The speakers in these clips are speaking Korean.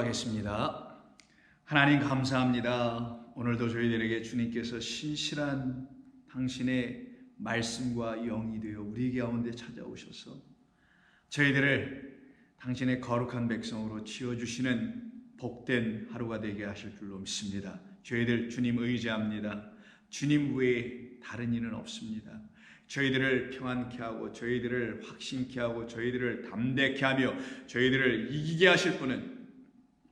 기도하겠습니다. 하나님 감사합니다. 오늘도 저희들에게 주님께서 신실한 당신의 말씀과 영이 되어 우리 가운데 찾아오셔서 저희들을 당신의 거룩한 백성으로 지어주시는 복된 하루가 되게 하실 줄로 믿습니다. 저희들 주님 의지합니다. 주님 외에 다른 이는 없습니다. 저희들을 평안케 하고 저희들을 확신케 하고 저희들을 담대케 하며 저희들을 이기게 하실 분은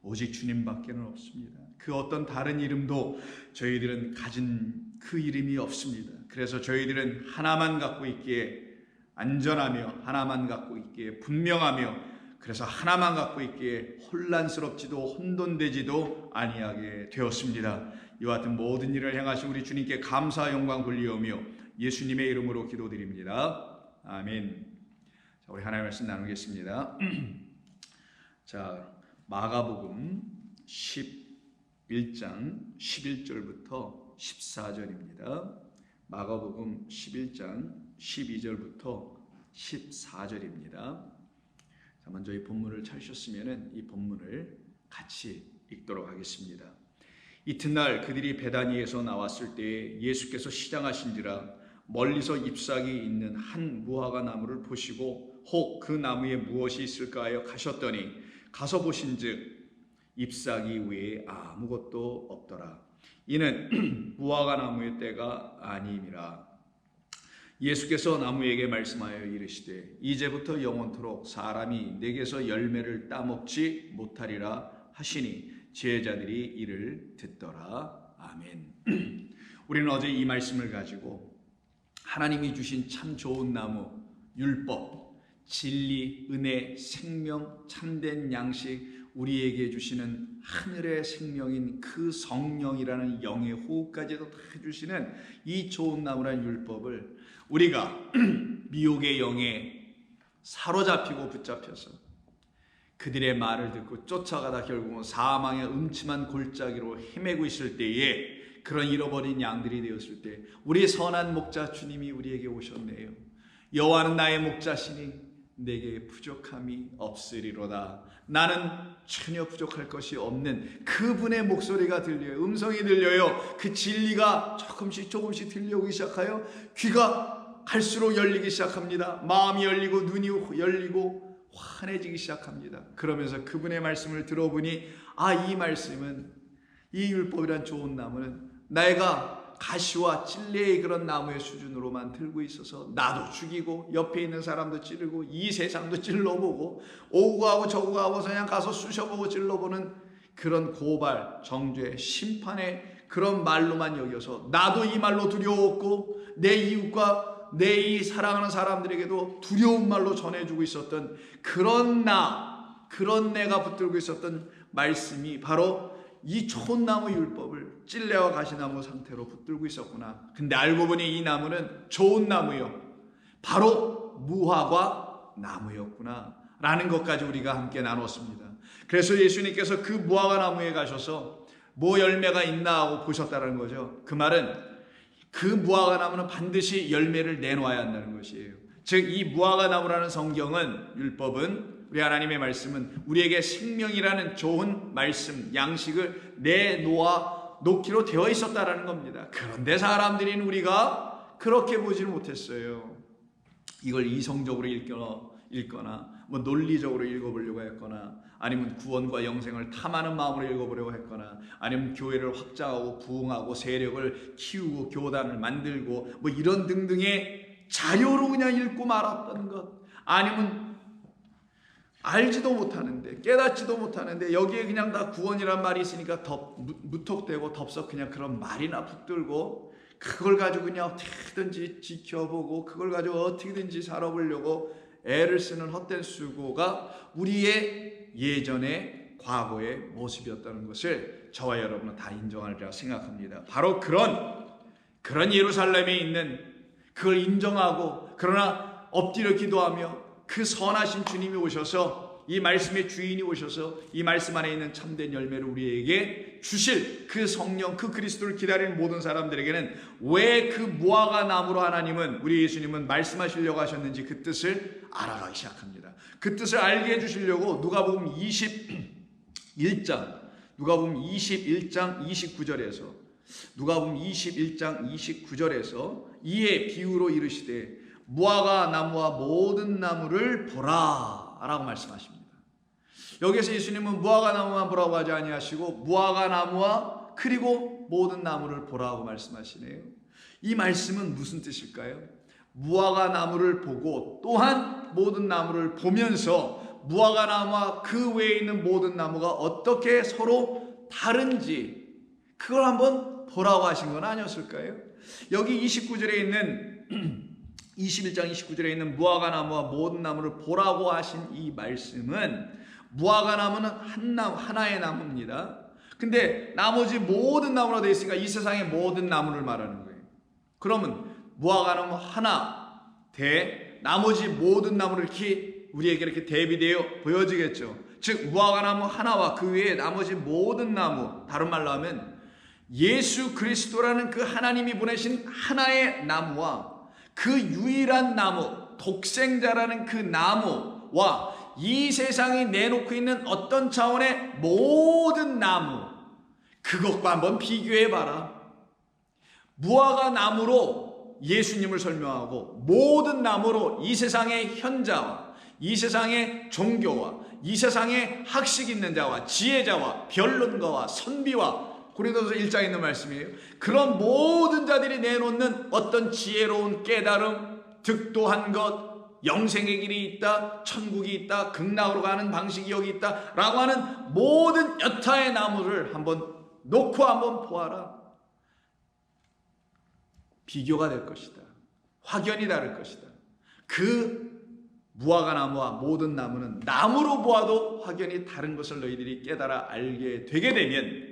오직 주님밖에는 없습니다. 그 어떤 다른 이름도 저희들은 가진 그 이름이 없습니다. 그래서 저희들은 하나만 갖고 있기에 안전하며 하나만 갖고 있기에 분명하며 그래서 하나만 갖고 있기에 혼란스럽지도 혼돈되지도 아니하게 되었습니다. 이와 같은 모든 일을 행하신 우리 주님께 감사 영광 돌리오며 예수님의 이름으로 기도드립니다. 아멘. 자, 우리 하나님의 말씀 나누겠습니다. 자, 마가복음 11장 11절부터 14절입니다. 마가복음 11장 12절부터 14절입니다. 자, 먼저 이 본문을 찾으셨으면 이 본문을 같이 읽도록 하겠습니다. 이튿날 그들이 베다니에서 나왔을 때에 예수께서 시장하신지라 멀리서 잎사귀 있는 한 무화과 나무를 보시고 혹 그 나무에 무엇이 있을까 하여 가셨더니 가서 보신즉 잎사귀 외에 아무것도 없더라. 이는 무화과 나무의 때가 아님이라. 예수께서 나무에게 말씀하여 이르시되 이제부터 영원토록 사람이 내게서 열매를 따먹지 못하리라 하시니 제자들이 이를 듣더라. 아멘. 우리는 어제 이 말씀을 가지고 하나님이 주신 참 좋은 나무, 율법, 진리, 은혜, 생명, 참된 양식, 우리에게 주시는 하늘의 생명인 그 성령이라는 영의 호흡까지도 다 해주시는 이 좋은 나무라는 율법을 우리가 미혹의 영에 사로잡히고 붙잡혀서 그들의 말을 듣고 쫓아가다 결국은 사망의 음침한 골짜기로 헤매고 있을 때에 그런 잃어버린 양들이 되었을 때 우리 선한 목자 주님이 우리에게 오셨네요. 여호와는 나의 목자시니 내게 부족함이 없으리로다. 나는 전혀 부족할 것이 없는 그분의 목소리가 들려요. 음성이 들려요. 그 진리가 조금씩 들려오기 시작하여 귀가 갈수록 열리기 시작합니다. 마음이 열리고 눈이 열리고 환해지기 시작합니다. 그러면서 그분의 말씀을 들어보니 이 말씀은 이 율법이란 좋은 나무는 내가 가시와 찔레의 그런 나무의 수준으로만 들고 있어서 나도 죽이고 옆에 있는 사람도 찌르고 이 세상도 찔러보고 오고 가고 저고 가고 그냥 가서 쑤셔보고 찔러보는 그런 고발, 정죄, 심판의 그런 말로만 여겨서 나도 이 말로 두려웠고 내 이웃과 내 이 사랑하는 사람들에게도 두려운 말로 전해주고 있었던 그런 내가 붙들고 있었던 말씀이 바로 이 좋은 나무 율법을 찔레와 가시나무 상태로 붙들고 있었구나. 근데 알고 보니 이 나무는 좋은 나무요, 바로 무화과 나무였구나 라는 것까지 우리가 함께 나눴습니다. 그래서 예수님께서 그 무화과 나무에 가셔서 뭐 열매가 있나 하고 보셨다는 거죠. 그 말은 그 무화과 나무는 반드시 열매를 내놓아야 한다는 것이에요. 즉 이 무화과 나무라는 성경은, 율법은, 우리 하나님의 말씀은 우리에게 생명이라는 좋은 말씀, 양식을 내놓기로 되어 있었다라는 겁니다. 그런데 사람들인 우리가 그렇게 보지를 못했어요. 이걸 이성적으로 읽거나 뭐 논리적으로 읽어보려고 했거나 아니면 구원과 영생을 탐하는 마음으로 읽어보려고 했거나 아니면 교회를 확장하고 부흥하고 세력을 키우고 교단을 만들고 뭐 이런 등등의 자료로 그냥 읽고 말았던 것, 아니면 알지도 못하는데 깨닫지도 못하는데 여기에 그냥 다 구원이란 말이 있으니까 무턱대고 덥석 그냥 그런 말이나 붙들고 그걸 가지고 그냥 어떻게든지 지켜보고 그걸 가지고 어떻게든지 살아보려고 애를 쓰는 헛된 수고가 우리의 예전의 과거의 모습이었다는 것을 저와 여러분은 다 인정하리라 생각합니다. 바로 그런 예루살렘에 있는 그걸 인정하고 그러나 엎드려 기도하며 그 선하신 주님이 오셔서 이 말씀의 주인이 오셔서 이 말씀 안에 있는 참된 열매를 우리에게 주실 그 성령, 그 그리스도를 기다리는 모든 사람들에게는 왜 그 무화과 나무로 하나님은, 우리 예수님은 말씀하시려고 하셨는지 그 뜻을 알아가기 시작합니다. 그 뜻을 알게 해주시려고 누가복음 1장 누가복음 21장 29절에서 누가복음 21장 29절에서 이에 비유로 이르시되 무화과 나무와 모든 나무를 보라 라고 말씀하십니다. 여기서 예수님은 무화과 나무만 보라고 하지 아니하시고 무화과 나무와 그리고 모든 나무를 보라고 말씀하시네요. 이 말씀은 무슨 뜻일까요? 무화과 나무를 보고 또한 모든 나무를 보면서 무화과 나무와 그 외에 있는 모든 나무가 어떻게 서로 다른지 그걸 한번 보라고 하신 건 아니었을까요? 여기 29절에 있는 21장 29절에 있는 무화과 나무와 모든 나무를 보라고 하신 이 말씀은 무화과 나무는 하나의 나무입니다. 근데 나머지 모든 나무로 되어 있으니까 이 세상의 모든 나무를 말하는 거예요. 그러면 무화과 나무 하나 대 나머지 모든 나무를 이렇게 우리에게 이렇게 대비되어 보여지겠죠. 즉 무화과 나무 하나와 그 외에 나머지 모든 나무, 다른 말로 하면 예수 그리스도라는 그 하나님이 보내신 하나의 나무와 그 유일한 나무, 독생자라는 그 나무와 이 세상이 내놓고 있는 어떤 차원의 모든 나무, 그것과 한번 비교해봐라. 무화과 나무로 예수님을 설명하고 모든 나무로 이 세상의 현자와 이 세상의 종교와 이 세상의 학식 있는 자와 지혜자와 변론가와 선비와 고린도서 1장에 있는 말씀이에요. 그런 모든 자들이 내놓는 어떤 지혜로운 깨달음, 득도한 것, 영생의 길이 있다, 천국이 있다, 극락으로 가는 방식이 여기 있다 라고 하는 모든 여타의 나무를 한번 놓고 한번 보아라. 비교가 될 것이다. 확연히 다를 것이다. 그 무화과 나무와 모든 나무는 나무로 보아도 확연히 다른 것을 너희들이 깨달아 알게 되게 되면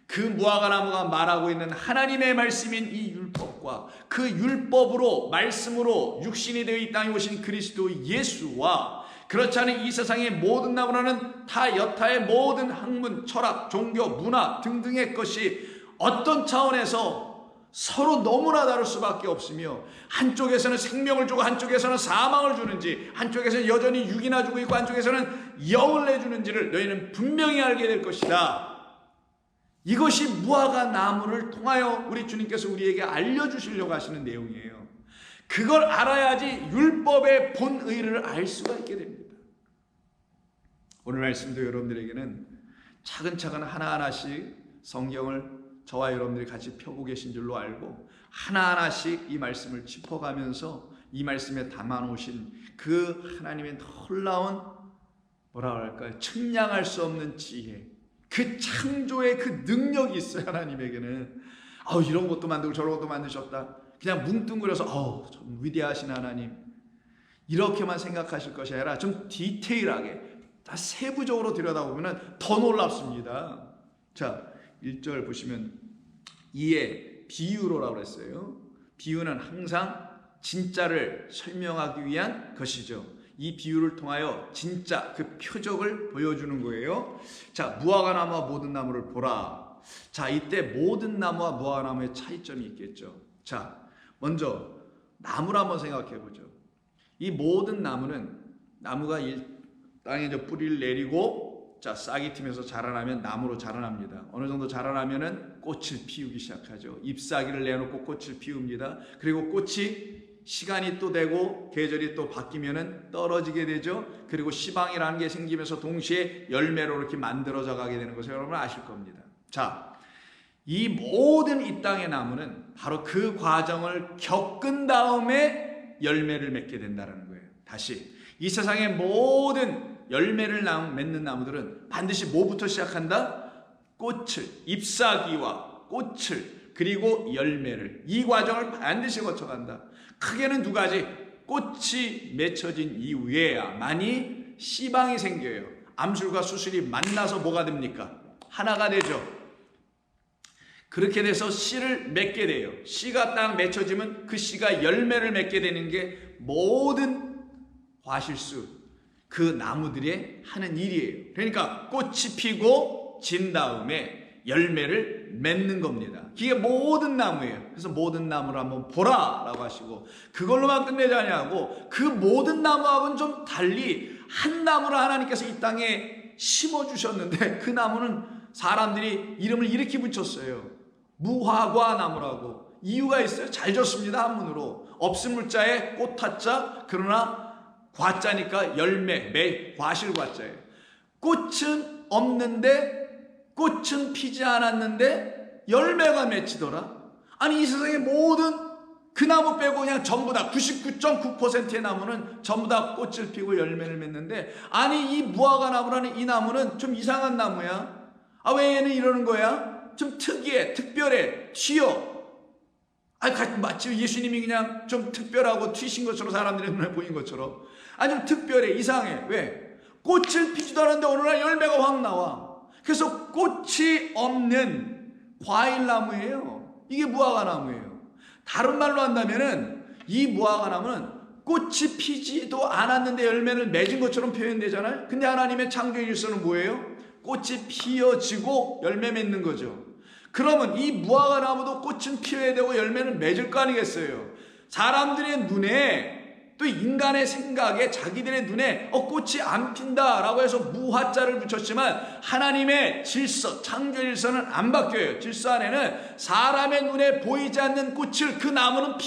그 무화과 나무가 말하고 있는 하나님의 말씀인 이 율법과 그 율법으로 말씀으로 육신이 되어 이 땅에 오신 그리스도 예수와 그렇지 않은 이 세상의 모든 나무라는 다 여타의 모든 학문, 철학, 종교, 문화 등등의 것이 어떤 차원에서 서로 너무나 다를 수밖에 없으며 한쪽에서는 생명을 주고 한쪽에서는 사망을 주는지 한쪽에서는 여전히 육이나 주고 있고 한쪽에서는 영을 내주는지를 너희는 분명히 알게 될 것이다. 이것이 무화과 나무를 통하여 우리 주님께서 우리에게 알려주시려고 하시는 내용이에요. 그걸 알아야지 율법의 본의를 알 수가 있게 됩니다. 오늘 말씀도 여러분들에게는 차근차근 하나하나씩 성경을 저와 여러분들이 같이 펴고 계신 줄로 알고 하나하나씩 이 말씀을 짚어가면서 이 말씀에 담아놓으신 그 하나님의 놀라운 뭐라 할까요? 측량할 수 없는 지혜, 그 창조의 그 능력이 있어요. 하나님에게는 이런 것도 만들고 저런 것도 만드셨다 그냥 뭉뚱그려서 좀 위대하신 하나님 이렇게만 생각하실 것이 아니라 좀 디테일하게 다 세부적으로 들여다보면 더 놀랍습니다. 자 1절 보시면 이에 비유로라고 했어요. 비유는 항상 진짜를 설명하기 위한 것이죠. 이 비유를 통하여 진짜 그 표적을 보여주는 거예요. 자, 무화과 나무와 모든 나무를 보라. 자, 이때 모든 나무와 무화과 나무의 차이점이 있겠죠. 자, 먼저 나무를 한번 생각해 보죠. 이 모든 나무는 나무가 땅에 뿌리를 내리고 자, 싹이 트면서 자라나면 나무로 자라납니다. 어느 정도 자라나면은 꽃을 피우기 시작하죠. 잎사귀를 내놓고 꽃을 피웁니다. 그리고 꽃이 시간이 또 되고 계절이 또 바뀌면은 떨어지게 되죠. 그리고 씨방이라는 게 생기면서 동시에 열매로 이렇게 만들어져 가게 되는 것을 여러분 아실 겁니다. 자, 이 모든 이 땅의 나무는 바로 그 과정을 겪은 다음에 열매를 맺게 된다는 거예요. 다시 이 세상의 모든 열매를 맺는 나무들은 반드시 뭐부터 시작한다? 꽃을, 잎사귀와 꽃을 그리고 열매를 이 과정을 반드시 거쳐간다. 크게는 두 가지. 꽃이 맺혀진 이후에야만이 씨방이 생겨요. 암술과 수술이 만나서 뭐가 됩니까? 하나가 되죠. 그렇게 돼서 씨를 맺게 돼요. 씨가 딱 맺혀지면 그 씨가 열매를 맺게 되는 게 모든 과실수 그 나무들이 하는 일이에요. 그러니까 꽃이 피고 진 다음에 열매를 맺는 겁니다. 이게 모든 나무예요. 그래서 모든 나무를 한번 보라 라고 하시고 그걸로만 끝내지 아니하고 그 모든 나무하고는 좀 달리 한 나무를 하나님께서 이 땅에 심어주셨는데 그 나무는 사람들이 이름을 이렇게 붙였어요. 무화과 나무라고. 이유가 있어요. 잘 졌습니다. 한문으로. 없음 물자에 꽃화자, 그러나 과자니까 열매, 과실 과자예요. 꽃은 없는데, 꽃은 피지 않았는데 열매가 맺히더라. 아니 이 세상의 모든 그 나무 빼고 그냥 전부 다 99.9%의 나무는 전부 다 꽃을 피고 열매를 맺는데, 아니 이 무화과 나무라는 이 나무는 좀 이상한 나무야. 아, 왜 얘는 이러는 거야? 좀 특이해, 특별해, 튀어. 마치 예수님이 그냥 좀 특별하고 튀신 것처럼 사람들의 눈에 보인 것처럼. 아니 좀 특별해, 이상해. 왜? 꽃을 피지도 않았는데 어느 날 열매가 확 나와. 그래서 꽃이 없는 과일나무예요. 이게 무화과나무예요. 다른 말로 한다면은 이 무화과나무는 꽃이 피지도 않았는데 열매를 맺은 것처럼 표현되잖아요. 근데 하나님의 창조의 질서는 뭐예요? 꽃이 피어지고 열매 맺는 거죠. 그러면 이 무화과나무도 꽃은 피어야 되고 열매는 맺을 거 아니겠어요? 사람들의 눈에, 또 인간의 생각에, 자기들의 눈에 꽃이 안 핀다라고 해서 무화자를 붙였지만 하나님의 질서, 창조의 질서는 안 바뀌어요. 질서 안에는 사람의 눈에 보이지 않는 꽃을 그 나무는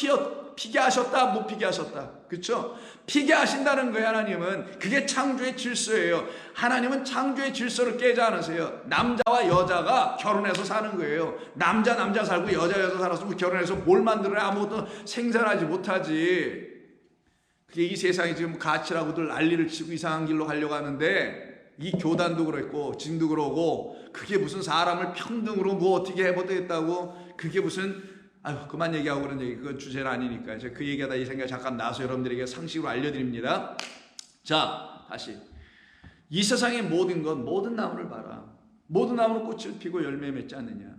피게 하셨다, 못 피게 하셨다. 그렇죠? 피게 하신다는 거예요. 하나님은. 그게 창조의 질서예요. 하나님은 창조의 질서를 깨지 않으세요. 남자와 여자가 결혼해서 사는 거예요. 남자 살고 여자 살아서 결혼해서 뭘 만들어야 아무것도 생산하지 못하지. 그게 이 세상이 지금 가치라고들 난리를 치고 이상한 길로 가려고 하는데, 이 교단도 그랬고 진도 그러고, 그게 무슨 사람을 평등으로 뭐 어떻게 해보겠다고, 그게 무슨, 아유 그만 얘기하고 그런 얘기, 그건 주제는 아니니까 제가 그 얘기하다 이 생각 잠깐 나서 여러분들에게 상식으로 알려드립니다. 자, 다시 이 세상의 모든 건, 모든 나무를 봐라. 모든 나무는 꽃을 피고 열매 맺지 않느냐,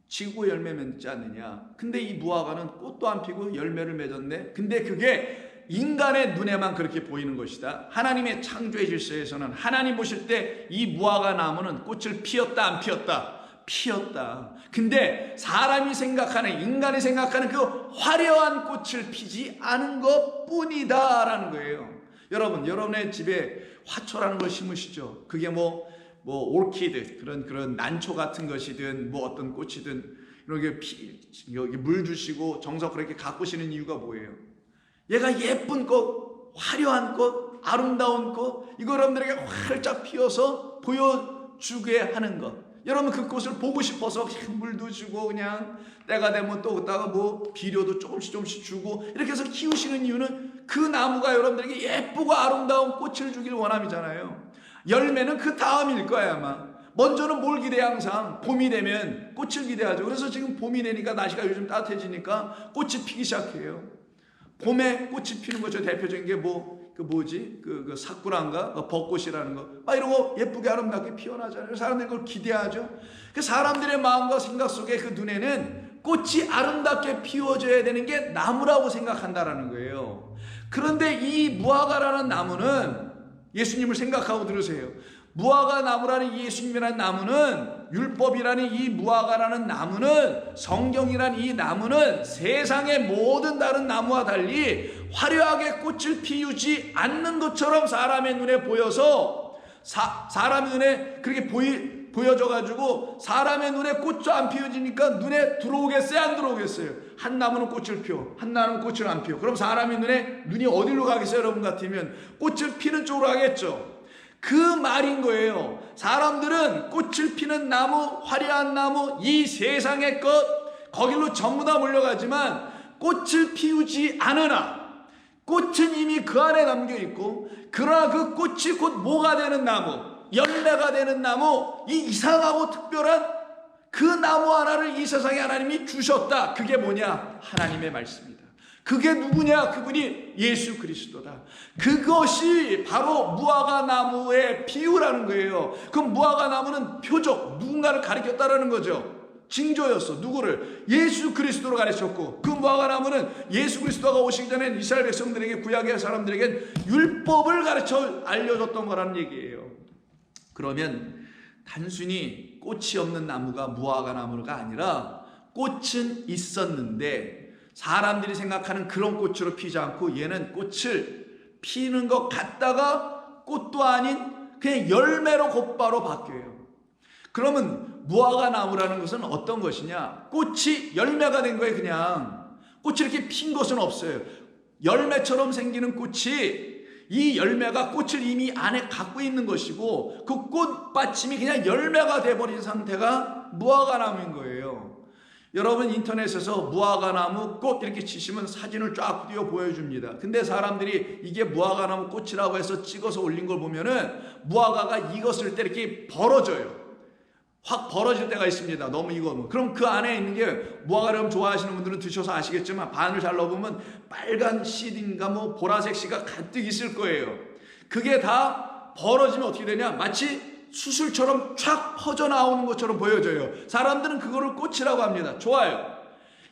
지고 열매 맺지 않느냐. 근데 이 무화과는 꽃도 안 피고 열매를 맺었네. 근데 그게 인간의 눈에만 그렇게 보이는 것이다. 하나님의 창조의 질서에서는 하나님 보실 때 이 무화과 나무는 꽃을 피었다, 안 피었다? 피었다. 근데 사람이 생각하는, 인간이 생각하는 그 화려한 꽃을 피지 않은 것 뿐이다 라는 거예요. 여러분, 여러분의 집에 화초라는 걸 심으시죠? 그게 뭐 올키드, 그런 난초 같은 것이든 뭐 어떤 꽃이든 이렇게 여기 물 주시고 정성 그렇게 가꾸시는 이유가 뭐예요? 얘가 예쁜 꽃, 화려한 꽃, 아름다운 꽃, 이거 여러분들에게 활짝 피어서 보여주게 하는 것. 여러분 그 꽃을 보고 싶어서 물도 주고, 그냥 때가 되면 또 그다가 뭐 비료도 조금씩 주고 이렇게 해서 키우시는 이유는 그 나무가 여러분들에게 예쁘고 아름다운 꽃을 주길 원함이잖아요. 열매는 그 다음일 거야 아마. 먼저는 뭘 기대해? 항상 봄이 되면 꽃을 기대하죠. 그래서 지금 봄이 되니까 날씨가 요즘 따뜻해지니까 꽃이 피기 시작해요. 봄에 꽃이 피는 거죠. 대표적인 게 그 사쿠라인가? 벚꽃이라는 거. 막 이런 거 예쁘게 아름답게 피어나잖아요. 사람들이 그걸 기대하죠. 그 사람들의 마음과 생각 속에 그 눈에는 꽃이 아름답게 피워져야 되는 게 나무라고 생각한다라는 거예요. 그런데 이 무화과라는 나무는, 예수님을 생각하고 들으세요. 무화과 나무라는 이 예수님이라는 나무는, 율법이라는 이 무화과라는 나무는, 성경이라는 이 나무는 세상의 모든 다른 나무와 달리 화려하게 꽃을 피우지 않는 것처럼 사람의 눈에 보여서, 사람의 눈에 그렇게 보여져가지고 사람의 눈에 꽃도 안 피워지니까 눈에 들어오겠어요? 안 들어오겠어요? 한 나무는 꽃을 피워, 한 나무는 꽃을 안 피워. 그럼 사람의 눈이 어디로 가겠어요? 여러분 같으면 꽃을 피는 쪽으로 가겠죠. 그 말인 거예요. 사람들은 꽃을 피는 나무, 화려한 나무, 이 세상의 것, 거길로 전부 다 몰려가지만 꽃을 피우지 않으나 꽃은 이미 그 안에 담겨 있고, 그러나 그 꽃이 곧 뭐가 되는 나무, 열매가 되는 나무, 이 이상하고 특별한 그 나무 하나를 이 세상에 하나님이 주셨다. 그게 뭐냐? 하나님의 말씀이다. 그게 누구냐? 그분이 예수 그리스도다. 그것이 바로 무화과 나무의 비유라는 거예요. 그럼 무화과 나무는 표적, 누군가를 가리켰다라는 거죠. 징조였어. 누구를? 예수 그리스도로 가르쳤고, 그 무화과 나무는 예수 그리스도가 오시기 전에 이스라엘 백성들에게, 구약의 사람들에게 율법을 가르쳐 알려줬던 거라는 얘기예요. 그러면 단순히 꽃이 없는 나무가 무화과 나무가 아니라 꽃은 있었는데 사람들이 생각하는 그런 꽃으로 피지 않고, 얘는 꽃을 피는 것 같다가 꽃도 아닌 그냥 열매로 곧바로 바뀌어요. 그러면 무화과 나무라는 것은 어떤 것이냐? 꽃이 열매가 된 거예요. 그냥 꽃이 이렇게 핀 것은 없어요. 열매처럼 생기는 꽃이, 이 열매가 꽃을 이미 안에 갖고 있는 것이고 그 꽃받침이 그냥 열매가 돼버린 상태가 무화과 나무인 거예요. 여러분 인터넷에서 무화과 나무 꽃 이렇게 치시면 사진을 쫙 띄워 보여줍니다. 근데 사람들이 이게 무화과 나무 꽃이라고 해서 찍어서 올린 걸 보면은 무화과가 익었을 때 이렇게 벌어져요. 확 벌어질 때가 있습니다. 너무 익으면. 그럼 그 안에 있는 게, 무화과를 좋아하시는 분들은 드셔서 아시겠지만 반을 잘 넣어보면 빨간 씨인가 뭐 보라색 씨가 가득 있을 거예요. 그게 다 벌어지면 어떻게 되냐? 마치 수술처럼 촥 퍼져나오는 것처럼 보여져요. 사람들은 그거를 꽃이라고 합니다. 좋아요.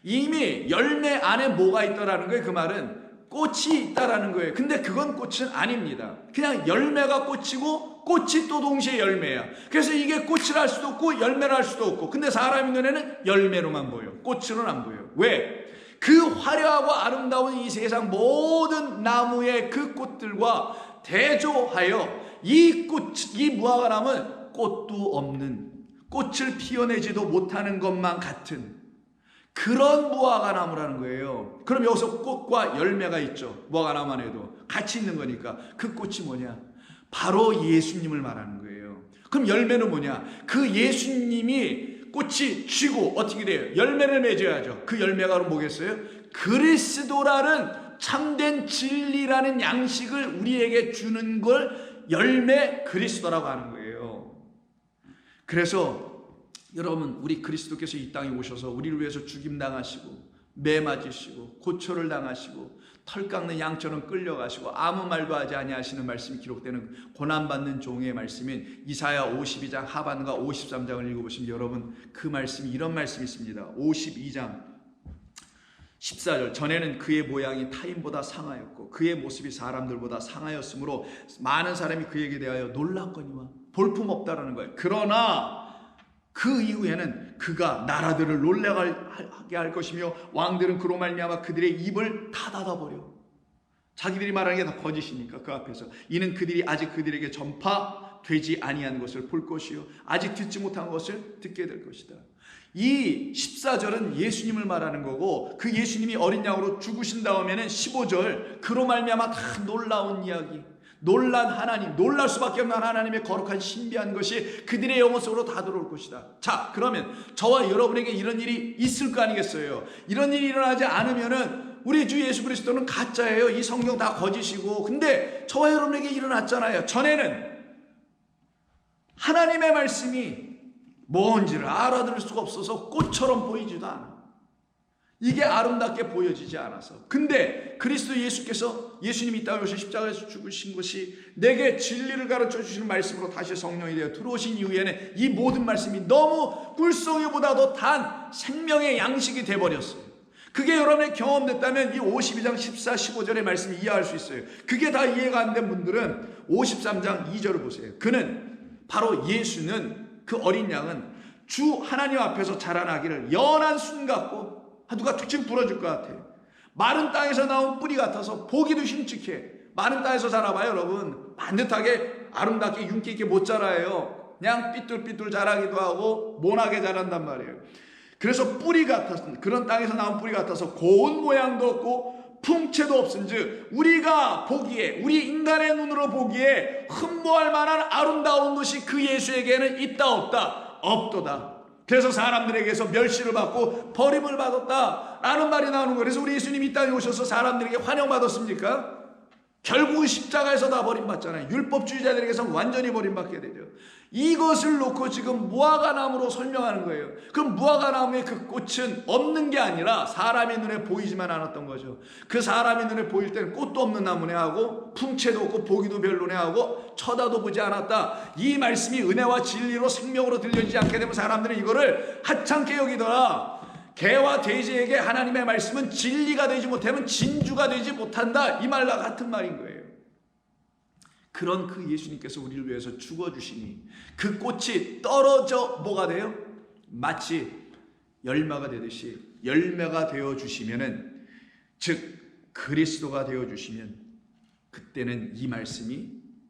이미 열매 안에 뭐가 있다라는 거예요. 그 말은 꽃이 있다라는 거예요. 근데 그건 꽃은 아닙니다. 그냥 열매가 꽃이고 꽃이 또 동시에 열매야. 그래서 이게 꽃을 할 수도 없고 열매를 할 수도 없고, 근데 사람의 눈에는 열매로만 보여. 꽃으로는 안 보여. 왜? 그 화려하고 아름다운 이 세상 모든 나무의 그 꽃들과 대조하여 이 무화과 나무는 꽃도 없는, 꽃을 피워내지도 못하는 것만 같은 그런 무화과 나무라는 거예요. 그럼 여기서 꽃과 열매가 있죠. 무화과 나무만 해도 같이 있는 거니까. 그 꽃이 뭐냐? 바로 예수님을 말하는 거예요. 그럼 열매는 뭐냐? 그 예수님이 꽃이 쥐고 어떻게 돼요? 열매를 맺어야죠. 그 열매가 그럼 뭐겠어요? 그리스도라는 참된 진리라는 양식을 우리에게 주는 걸 열매 그리스도라고 하는 거예요. 그래서 여러분, 우리 그리스도께서 이 땅에 오셔서 우리를 위해서 죽임당하시고 매 맞으시고 고초를 당하시고 털 깎는 양처럼 끌려가시고 아무 말도 하지 아니하시는 말씀이 기록되는 고난받는 종의 말씀인 이사야 52장 하반과 53장을 읽어보시면 여러분, 그 말씀이 이런 말씀이 있습니다. 52장 14절, 전에는 그의 모양이 타인보다 상하였고 그의 모습이 사람들보다 상하였으므로 많은 사람이 그에게 대하여 놀랐거니와 볼품없다라는 거예요. 그러나 그 이후에는 그가 나라들을 놀라게 할 것이며 왕들은 그로 말미암아 그들의 입을 다 닫아버려. 자기들이 말하는 게 다 거짓이니까 그 앞에서. 이는 그들이 아직 그들에게 전파되지 아니한 것을 볼 것이요 아직 듣지 못한 것을 듣게 될 것이다. 이 14절은 예수님을 말하는 거고, 그 예수님이 어린 양으로 죽으신 다음에는 15절, 그로 말미암아 다 놀라운 이야기, 놀란 하나님, 놀랄 수밖에 없는 하나님의 거룩한 신비한 것이 그들의 영혼 속으로 다 들어올 것이다. 자, 그러면 저와 여러분에게 이런 일이 있을 거 아니겠어요? 이런 일이 일어나지 않으면은 우리 주 예수 그리스도는 가짜예요. 이 성경 다 거짓이고. 근데 저와 여러분에게 일어났잖아요. 전에는 하나님의 말씀이 뭔지를 알아들을 수가 없어서 꽃처럼 보이지도 않아. 이게 아름답게 보여지지 않아서. 근데 그리스도 예수께서, 예수님이 이 땅에 오셔 십자가에서 죽으신 것이 내게 진리를 가르쳐 주시는 말씀으로 다시 성령이 되어 들어오신 이후에는 이 모든 말씀이 너무 꿀송이보다도 단 생명의 양식이 돼버렸어요. 그게 여러분의 경험됐다면 이 52장 14, 15절의 말씀을 이해할 수 있어요. 그게 다 이해가 안 된 분들은 53장 2절을 보세요. 그는, 바로 예수는, 그 어린 양은 주 하나님 앞에서 자라나기를 연한 순 같고, 누가 툭 치면 부러질 것 같아. 마른 땅에서 나온 뿌리 같아서 보기도 흉측해. 마른 땅에서 자라봐요 여러분, 반듯하게 아름답게 윤기 있게 못 자라요. 그냥 삐뚤삐뚤 자라기도 하고 모나게 자란단 말이에요. 그래서 뿌리 같아서, 그런 땅에서 나온 뿌리 같아서 고운 모양도 없고 풍채도 없은즉 우리가 보기에, 우리 인간의 눈으로 보기에 흠모할 만한 아름다운 것이 그 예수에게는 있다 없다? 없도다. 그래서 사람들에게서 멸시를 받고 버림을 받았다 라는 말이 나오는 거예요. 그래서 우리 예수님이 이 땅에 오셔서 사람들에게 환영받았습니까? 결국은 십자가에서 다 버림받잖아요. 율법주의자들에게서 완전히 버림받게 되죠. 이것을 놓고 지금 무화과나무로 설명하는 거예요. 그럼 무화과나무의 그 꽃은 없는 게 아니라 사람의 눈에 보이지만 않았던 거죠. 그 사람의 눈에 보일 때는 꽃도 없는 나무네 하고 풍채도 없고 보기도 별로네 하고 쳐다도 보지 않았다. 이 말씀이 은혜와 진리로 생명으로 들려지지 않게 되면 사람들은 이거를 하찮게 여기더라. 개와 돼지에게 하나님의 말씀은 진리가 되지 못하면 진주가 되지 못한다, 이 말과 같은 말인 거예요. 그런 그 예수님께서 우리를 위해서 죽어주시니 그 꽃이 떨어져 뭐가 돼요? 마치 열매가 되듯이 열매가 되어주시면은, 즉 그리스도가 되어주시면 그때는 이 말씀이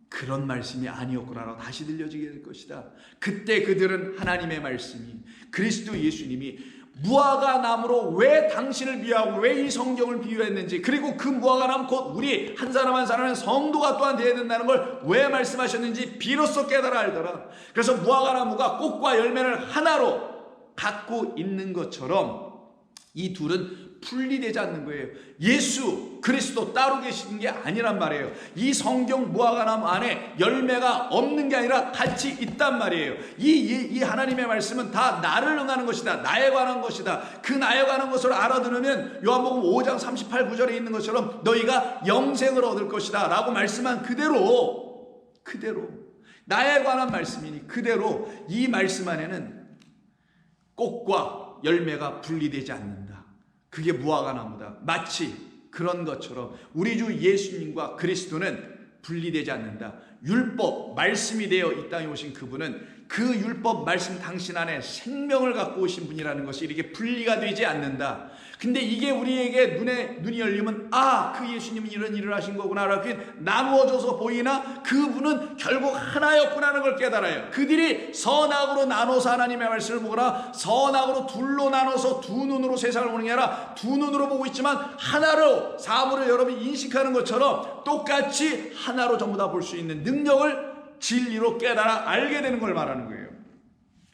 그런 말씀이 아니었구나라고 다시 들려지게 될 것이다. 그때 그들은 하나님의 말씀이, 그리스도 예수님이 무화과 나무로 왜 당신을 비유하고 왜 이 성경을 비유했는지, 그리고 그 무화과 나무 곧 우리 한 사람 한 사람은 성도가 또한 되어야 된다는 걸 왜 말씀하셨는지 비로소 깨달아 알더라. 그래서 무화과 나무가 꽃과 열매를 하나로 갖고 있는 것처럼 이 둘은 분리되지 않는 거예요. 예수 그리스도 따로 계시는 게 아니란 말이에요. 이 성경 무화과나무 안에 열매가 없는 게 아니라 같이 있단 말이에요. 이 하나님의 말씀은 다 나를 응하는 것이다. 나에 관한 것이다. 그 나에 관한 것을 알아들으면 요한복음 5장 38, 9절에 있는 것처럼 너희가 영생을 얻을 것이다 라고 말씀한 그대로 나에 관한 말씀이니 그대로 이 말씀 안에는 꽃과 열매가 분리되지 않는다. 그게 무화과나무다. 마치 그런 것처럼 우리 주 예수님과 그리스도는 분리되지 않는다. 율법 말씀이 되어 이 땅에 오신 그분은 그 율법 말씀 당신 안에 생명을 갖고 오신 분이라는 것이 이렇게 분리가 되지 않는다. 근데 이게 우리에게 눈이 열리면 그 예수님은 이런 일을 하신 거구나 라고 나누어져서 보이나 그분은 결국 하나였구나라는 걸 깨달아요. 그들이 선악으로 나눠서 하나님의 말씀을 보거나 선악으로 둘로 나눠서 두 눈으로 세상을 보는 게 아니라 두 눈으로 보고 있지만 하나로 사물을 여러분이 인식하는 것처럼 똑같이 하나로 전부 다 볼 수 있는 능력을 진리로 깨달아 알게 되는 걸 말하는 거예요.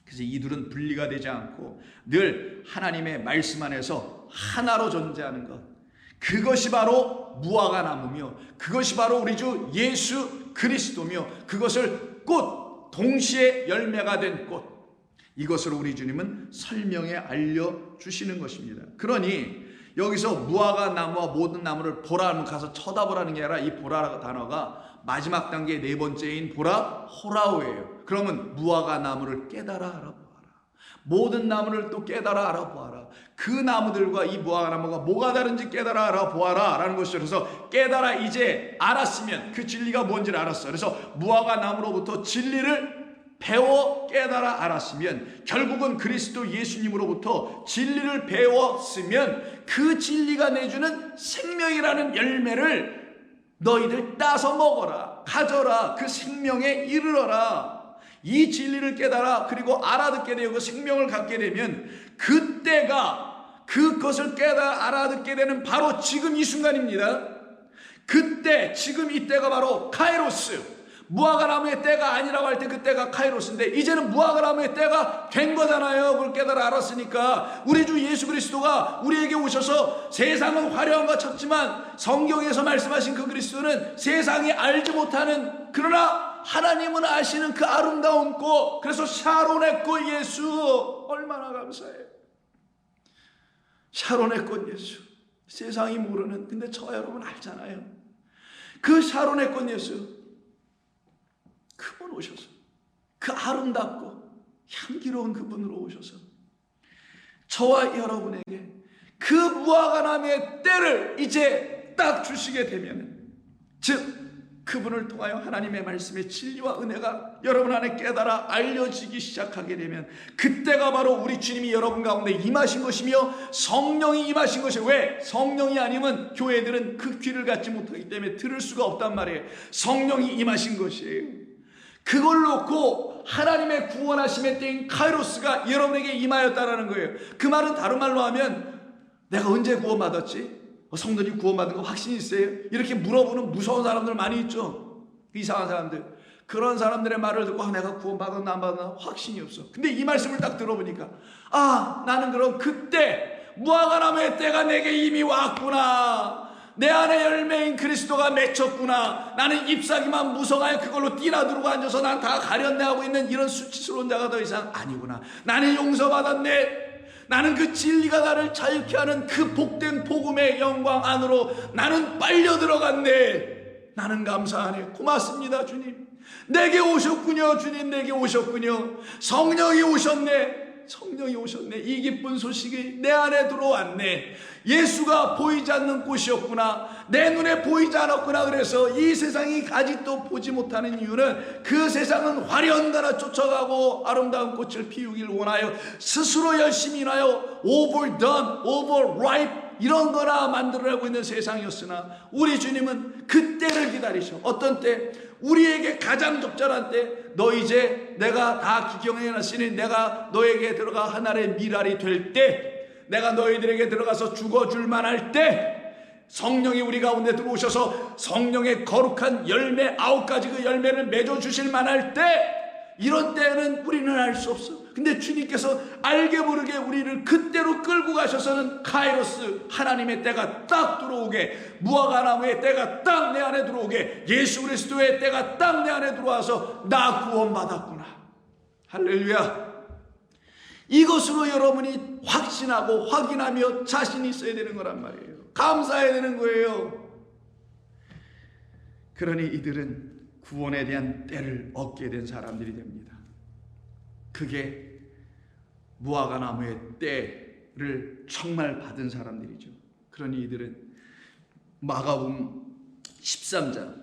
그래서 이들은 분리가 되지 않고 늘 하나님의 말씀 안에서 하나로 존재하는 것, 그것이 바로 무화과나무며 그것이 바로 우리 주 예수 그리스도며 그것을 꽃, 동시에 열매가 된 꽃, 이것을 우리 주님은 설명해 알려주시는 것입니다. 그러니 여기서 무화과나무와 모든 나무를 보라 하면 가서 쳐다보라는 게 아니라 이 보라라는 단어가 마지막 단계 네 번째인 보라, 호라오예요. 그러면 무화과나무를 깨달아 알아보아라. 모든 나무를 또 깨달아 알아보아라. 그 나무들과 이 무화과나무가 뭐가 다른지 깨달아 알아보아라 라는 것이죠. 그래서 깨달아 이제 알았으면 그 진리가 뭔지를 알았어. 그래서 무화과나무로부터 진리를 배워 깨달아 알았으면 결국은 그리스도 예수님으로부터 진리를 배웠으면 그 진리가 내주는 생명이라는 열매를 너희들 따서 먹어라, 가져라, 그 생명에 이르러라. 이 진리를 깨달아 그리고 알아듣게 되고 생명을 갖게 되면 그때가 그것을 깨달아 알아듣게 되는 바로 지금 이 순간입니다. 그때 지금 이때가 바로 카이로스, 무화과나무의 때가 아니라고 할 때 그때가 카이로스인데 이제는 무화과나무의 때가 된 거잖아요. 그걸 깨달아 알았으니까 우리 주 예수 그리스도가 우리에게 오셔서 세상은 화려한 것 같지만 성경에서 말씀하신 그 그리스도는 세상이 알지 못하는, 그러나 하나님은 아시는 그 아름다운 꽃, 그래서 샤론의 꽃 예수, 얼마나 감사해요. 샤론의 꽃 예수, 세상이 모르는, 근데 저와 여러분 알잖아요. 그 샤론의 꽃 예수, 그분 오셔서 그 아름답고 향기로운 그분으로 오셔서 저와 여러분에게 그 무화과나무의 때를 이제 딱 주시게 되면, 즉 그분을 통하여 하나님의 말씀의 진리와 은혜가 여러분 안에 깨달아 알려지기 시작하게 되면 그때가 바로 우리 주님이 여러분 가운데 임하신 것이며 성령이 임하신 것이에요. 왜? 성령이 아니면 교회들은 그 귀를 갖지 못하기 때문에 들을 수가 없단 말이에요. 성령이 임하신 것이에요. 그걸 놓고 하나님의 구원하심의 때인 카이로스가 여러분에게 임하였다라는 거예요. 그 말은 다른 말로 하면 내가 언제 구원받았지? 성도님 구원받은 거 확신이 있어요? 이렇게 물어보는 무서운 사람들 많이 있죠. 이상한 사람들. 그런 사람들의 말을 듣고 내가 구원받았나 안 받았나 확신이 없어. 근데 이 말씀을 딱 들어보니까 나는 그럼 그때 무화과나무의 때가 내게 이미 왔구나. 내 안에 열매인 그리스도가 맺혔구나. 나는 잎사귀만 무성하여 그걸로 뛰나들고 앉아서 난 다 가렸네 하고 있는 이런 수치스러운 자가 더 이상 아니구나. 나는 용서받았네. 나는 그 진리가 나를 자유케 하는 그 복된 복음의 영광 안으로 나는 빨려 들어갔네. 나는 감사하네. 고맙습니다 주님. 내게 오셨군요. 주님 내게 오셨군요. 성령이 오셨네. 성령이 오셨네. 이 기쁜 소식이 내 안에 들어왔네. 예수가 보이지 않는 꽃이었구나. 내 눈에 보이지 않았구나. 그래서 이 세상이 아직도 보지 못하는 이유는 그 세상은 화려한 나라 쫓아가고 아름다운 꽃을 피우길 원하여 스스로 열심히 일하여 overdone, overripe 이런 거나 만들어내고 있는 세상이었으나 우리 주님은 그때 때를 기다리셔. 어떤 때? 우리에게 가장 적절한 때. 너 이제 내가 다 기경해놨으니 내가 너에게 들어가 하늘의 미랄이 될 때, 내가 너희들에게 들어가서 죽어줄 만할 때, 성령이 우리 가운데 들어오셔서 성령의 거룩한 열매 9가지 그 열매를 맺어주실 만할 때, 이런 때는 우리는 알 수 없어. 근데 주님께서 알게 모르게 우리를 그때로 끌고 가셔서는 카이로스, 하나님의 때가 딱 들어오게, 무화과나무의 때가 딱 내 안에 들어오게, 예수 그리스도의 때가 딱 내 안에 들어와서 나 구원받았구나. 할렐루야. 이것으로 여러분이 확신하고 확인하며 자신이 있어야 되는 거란 말이에요. 감사해야 되는 거예요. 그러니 이들은 구원에 대한 때를 얻게 된 사람들이 됩니다. 그게 무화과나무의 때를 정말 받은 사람들이죠. 그러니 이들은 마가복음 13장,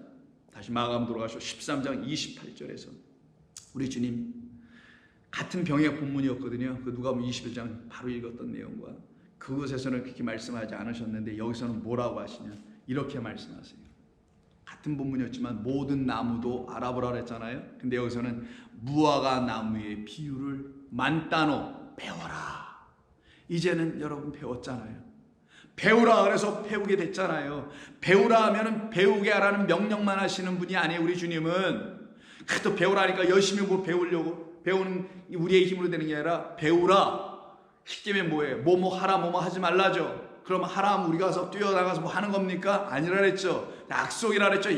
다시 마가복음 돌아가셔 13장 28절에서 우리 주님 같은 병의 본문이었거든요. 그 누가복음 21장 바로 읽었던 내용과 그것에서는 그렇게 말씀하지 않으셨는데 여기서는 뭐라고 하시냐, 이렇게 말씀하세요. 같은 본문이었지만 모든 나무도 알아보라 그랬잖아요. 근데 여기서는 무화과 나무의 비유를 만따노 배워라. 이제는 여러분 배웠잖아요. 배우라 그래서 배우게 됐잖아요. 배우라 하면은 배우게 하라는 명령만 하시는 분이 아니에요. 우리 주님은 또 배우라니까 열심히 뭐 배우려고, 배우는 우리의 힘으로 되는 게 아니라 배우라. 시키면 뭐예요? 뭐뭐 하라 뭐뭐 하지 말라죠. 그럼 하라 하면 우리가 가서 뛰어나가서 뭐 하는 겁니까? 아니라 그랬죠. 약속이라 그랬죠.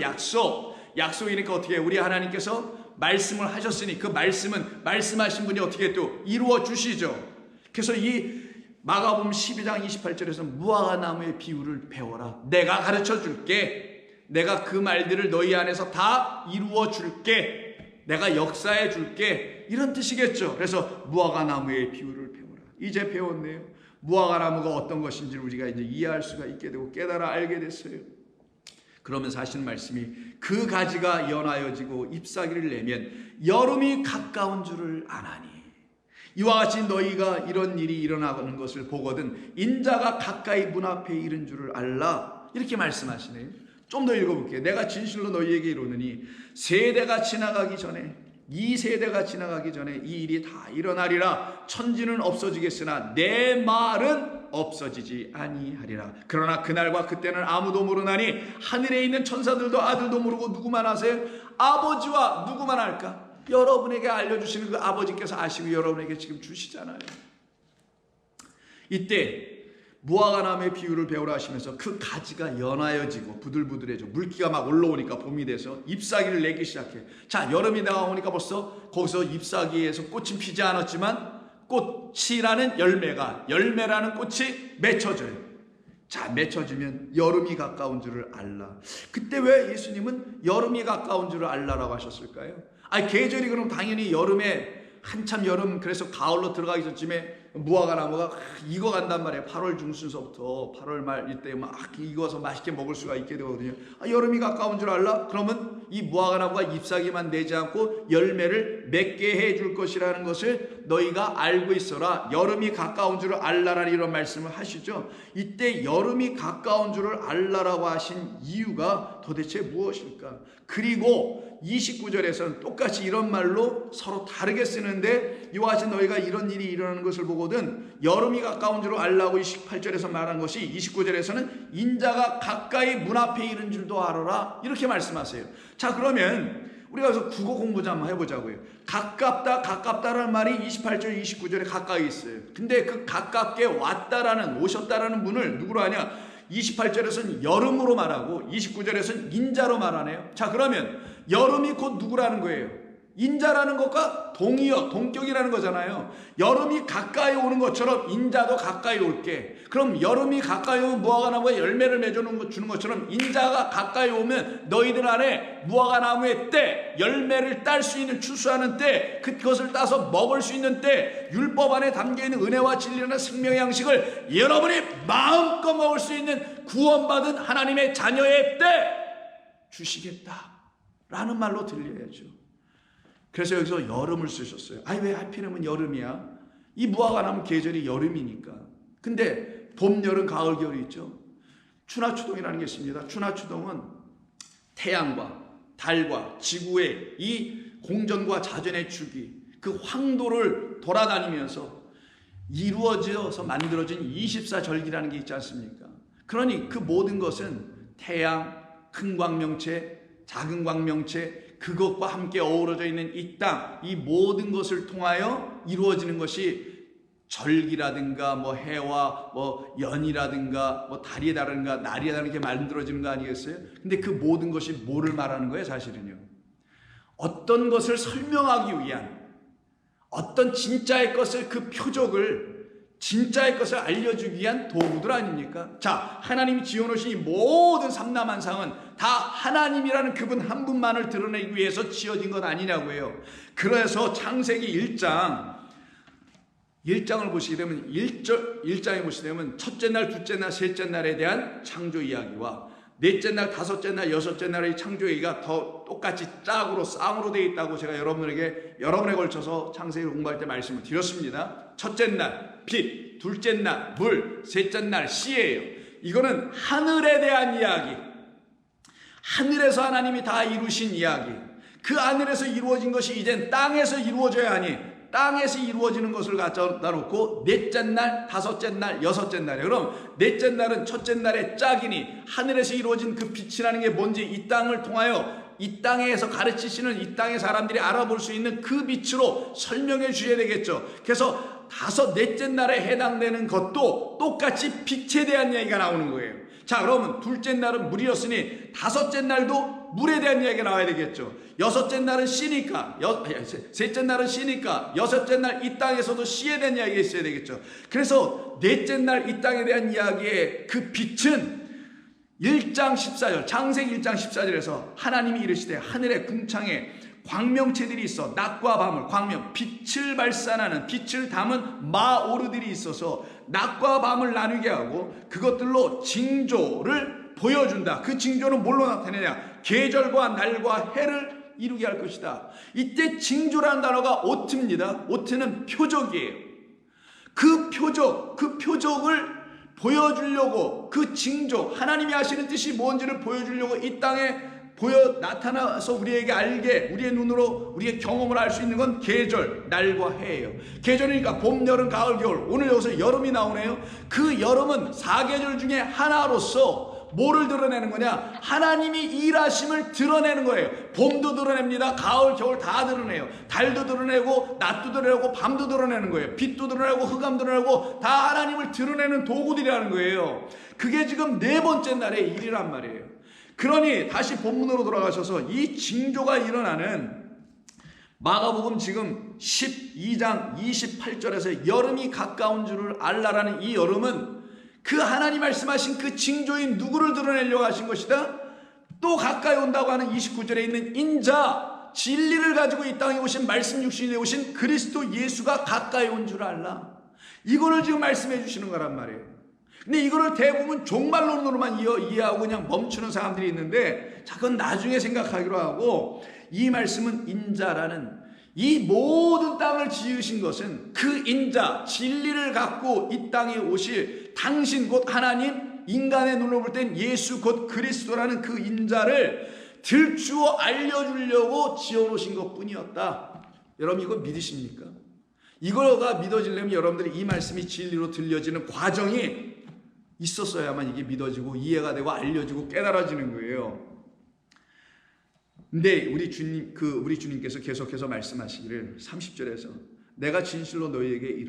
약속이니까 어떻게 해요? 우리 하나님께서 말씀을 하셨으니 그 말씀은 말씀하신 분이 어떻게 또 이루어 주시죠. 그래서 이 마가복음 12장 28절에서 무화과 나무의 비유를 배워라. 내가 가르쳐 줄게. 내가 그 말들을 너희 안에서 다 이루어 줄게. 내가 역사해 줄게. 이런 뜻이겠죠. 그래서 무화과 나무의 비유를 배워라. 이제 배웠네요. 무화과 나무가 어떤 것인지 우리가 이제 이해할 수가 있게 되고 깨달아 알게 됐어요. 그러면서 하시는 말씀이 그 가지가 연하여지고 잎사귀를 내면 여름이 가까운 줄을 아나니, 이와 같이 너희가 이런 일이 일어나는 것을 보거든 인자가 가까이 문 앞에 이른 줄을 알라. 이렇게 말씀하시네요. 좀 더 읽어볼게요. 내가 진실로 너희에게 이르노니 세대가 지나가기 전에, 이 세대가 지나가기 전에 이 일이 다 일어나리라. 천지는 없어지겠으나 내 말은 없어지지 아니하리라. 그러나 그날과 그때는 아무도 모르나니 하늘에 있는 천사들도 아들도 모르고 누구만 아세요? 아버지와 누구만 알까? 여러분에게 알려주시는 그 아버지께서 아시고 여러분에게 지금 주시잖아요. 이때 무화과 나무의 비유를 배우라 하시면서 그 가지가 연하여지고 부들부들해져, 물기가 막 올라오니까 봄이 돼서 잎사귀를 내기 시작해. 자, 여름이 다가오니까 벌써 거기서 잎사귀에서 꽃은 피지 않았지만 꽃이라는 열매라는 꽃이 맺혀져요. 자, 맺혀지면 여름이 가까운 줄을 알라. 그때 왜 예수님은 여름이 가까운 줄을 알라라고 하셨을까요? 계절이 그럼 당연히 여름에 한참 여름, 그래서 가을로 들어가기 전쯤에 무화과 나무가 익어간단 말이에요. 8월 중순서부터 8월 말 이때 막 익어서 맛있게 먹을 수가 있게 되거든요. 여름이 가까운 줄 알라? 그러면 이 무화과 나무가 잎사귀만 내지 않고 열매를 맺게 해줄 것이라는 것을 너희가 알고 있어라. 여름이 가까운 줄을 알라라는 이런 말씀을 하시죠. 이때 여름이 가까운 줄을 알라라고 하신 이유가 도대체 무엇일까? 그리고 29절에서는 똑같이 이런 말로 서로 다르게 쓰는데, 이와 같이 너희가 이런 일이 일어나는 것을 보거든 여름이 가까운 줄 알라고 28절에서 말한 것이 29절에서는 인자가 가까이 문 앞에 이른 줄도 알아라. 이렇게 말씀하세요. 자, 그러면 우리가 여기서 국어 공부 좀 한번 해보자고요. 가깝다라는 말이 28절 29절에 가까이 있어요. 근데 그 가깝게 오셨다라는 분을 누구로 하냐? 28절에서는 여름으로 말하고 29절에서는 인자로 말하네요. 자, 그러면 여름이 곧 누구라는 거예요? 인자라는 것과 동격이라는 거잖아요. 여름이 가까이 오는 것처럼 인자도 가까이 올게. 그럼 여름이 가까이 오면 무화과 나무에 열매를 맺어주는 것처럼 인자가 가까이 오면 너희들 안에 무화과 나무의 때, 열매를 딸 수 있는, 추수하는 때, 그것을 따서 먹을 수 있는 때, 율법 안에 담겨있는 은혜와 진리라는 생명의 양식을 여러분이 마음껏 먹을 수 있는 구원받은 하나님의 자녀의 때 주시겠다라는 말로 들려야죠. 그래서 여기서 여름을 쓰셨어요. 왜 하필이면 여름이야? 이 무화과 나무 계절이 여름이니까. 근데 봄, 여름, 가을, 겨울이 있죠. 추나추동이라는 게 있습니다. 추나추동은 태양과 달과 지구의 이 공전과 자전의 주기, 그 황도를 돌아다니면서 이루어져서 만들어진 24절기라는 게 있지 않습니까? 그러니 그 모든 것은 태양, 큰 광명체, 작은 광명체, 그것과 함께 어우러져 있는 이 땅, 이 모든 것을 통하여 이루어지는 것이 절기라든가 뭐 해와 뭐 연이라든가 뭐 달이라든가 날이라든가 이렇게 만들어지는 거 아니겠어요? 근데 그 모든 것이 뭐를 말하는 거예요? 사실은요, 어떤 것을 설명하기 위한, 어떤 진짜의 것을, 그 표적을, 진짜의 것을 알려주기 위한 도구들 아닙니까? 자, 하나님이 지어놓으신 이 모든 삼라만상은 다 하나님이라는 그분 한 분만을 드러내기 위해서 지어진 것 아니냐고요. 그래서 창세기 1장을 보시게 되면 1장에 보시게 되면 첫째 날, 둘째 날, 셋째 날에 대한 창조 이야기와 넷째 날, 다섯째 날, 여섯째 날의 창조 얘기가 더 똑같이 짝으로 쌍으로 되어 있다고 제가 여러분에 걸쳐서 창세기를 공부할 때 말씀을 드렸습니다. 첫째 날 빛, 둘째 날 물, 셋째 날 씨예요. 이거는 하늘에 대한 이야기, 하늘에서 하나님이 다 이루신 이야기, 그 하늘에서 이루어진 것이 이젠 땅에서 이루어져야 하니 땅에서 이루어지는 것을 갖다 놓고 넷째 날, 다섯째 날, 여섯째 날이에요. 그럼 넷째 날은 첫째 날의 짝이니 하늘에서 이루어진 그 빛이라는 게 뭔지 이 땅을 통하여 이 땅에서 가르치시는 이 땅의 사람들이 알아볼 수 있는 그 빛으로 설명해 주셔야 되겠죠. 그래서 넷째 날에 해당되는 것도 똑같이 빛에 대한 이야기가 나오는 거예요. 자, 그러면 둘째 날은 물이었으니 다섯째 날도 물에 대한 이야기가 나와야 되겠죠. 여섯째 날은 씨니까, 셋째 날은 씨니까 여섯째 날 이 땅에서도 씨에 대한 이야기가 있어야 되겠죠. 그래서 넷째 날 이 땅에 대한 이야기의 그 빛은 1장 14절, 창세기 1장 14절에서 하나님이 이르시되 하늘의 궁창에 광명체들이 있어 낮과 밤을, 광명, 빛을 발산하는, 빛을 담은 마오르들이 있어서 낮과 밤을 나누게 하고 그것들로 징조를 보여준다. 그 징조는 뭘로 나타내냐? 계절과 날과 해를 이루게 할 것이다. 이때 징조라는 단어가 오트입니다. 오트는 표적이에요. 그 표적을 보여주려고, 그 징조, 하나님이 하시는 뜻이 뭔지를 보여주려고 이 땅에 나타나서 우리에게 알게, 우리의 눈으로 우리의 경험을 알 수 있는 건 계절, 날과 해예요. 계절이니까 봄, 여름, 가을, 겨울. 오늘 여기서 여름이 나오네요. 그 여름은 4계절 중에 하나로서 뭐를 드러내는 거냐? 하나님이 일하심을 드러내는 거예요. 봄도 드러냅니다. 가을, 겨울 다 드러내요. 달도 드러내고 낮도 드러내고 밤도 드러내는 거예요. 빛도 드러내고 흑암도 드러내고 다 하나님을 드러내는 도구들이라는 거예요. 그게 지금 네 번째 날의 일이란 말이에요. 그러니 다시 본문으로 돌아가셔서 이 징조가 일어나는 마가복음 지금 12장 28절에서 여름이 가까운 줄을 알라라는 이 여름은 그 하나님 말씀하신 그 징조인 누구를 드러내려고 하신 것이다. 또 가까이 온다고 하는 29절에 있는 인자, 진리를 가지고 이 땅에 오신, 말씀 육신에 오신 그리스도 예수가 가까이 온 줄 알라. 이거를 지금 말씀해 주시는 거란 말이에요. 근데 이거를 대부분 종말론으로만 이해하고 그냥 멈추는 사람들이 있는데, 자, 그건 나중에 생각하기로 하고, 이 말씀은 인자라는, 이 모든 땅을 지으신 것은 그 인자, 진리를 갖고 이 땅에 오실 당신 곧 하나님, 인간의 눈으로 볼 땐 예수 곧 그리스도라는 그 인자를 들추어 알려주려고 지어놓으신 것 뿐이었다. 여러분, 이거 믿으십니까? 이거가 믿어지려면 여러분들이 이 말씀이 진리로 들려지는 과정이 있었어야만 이게 믿어지고 이해가 되고 알려지고 깨달아지는 거예요. 근데 우리 주님께서 계속해서 말씀하시기를 30절에서 내가 진실로 너희에게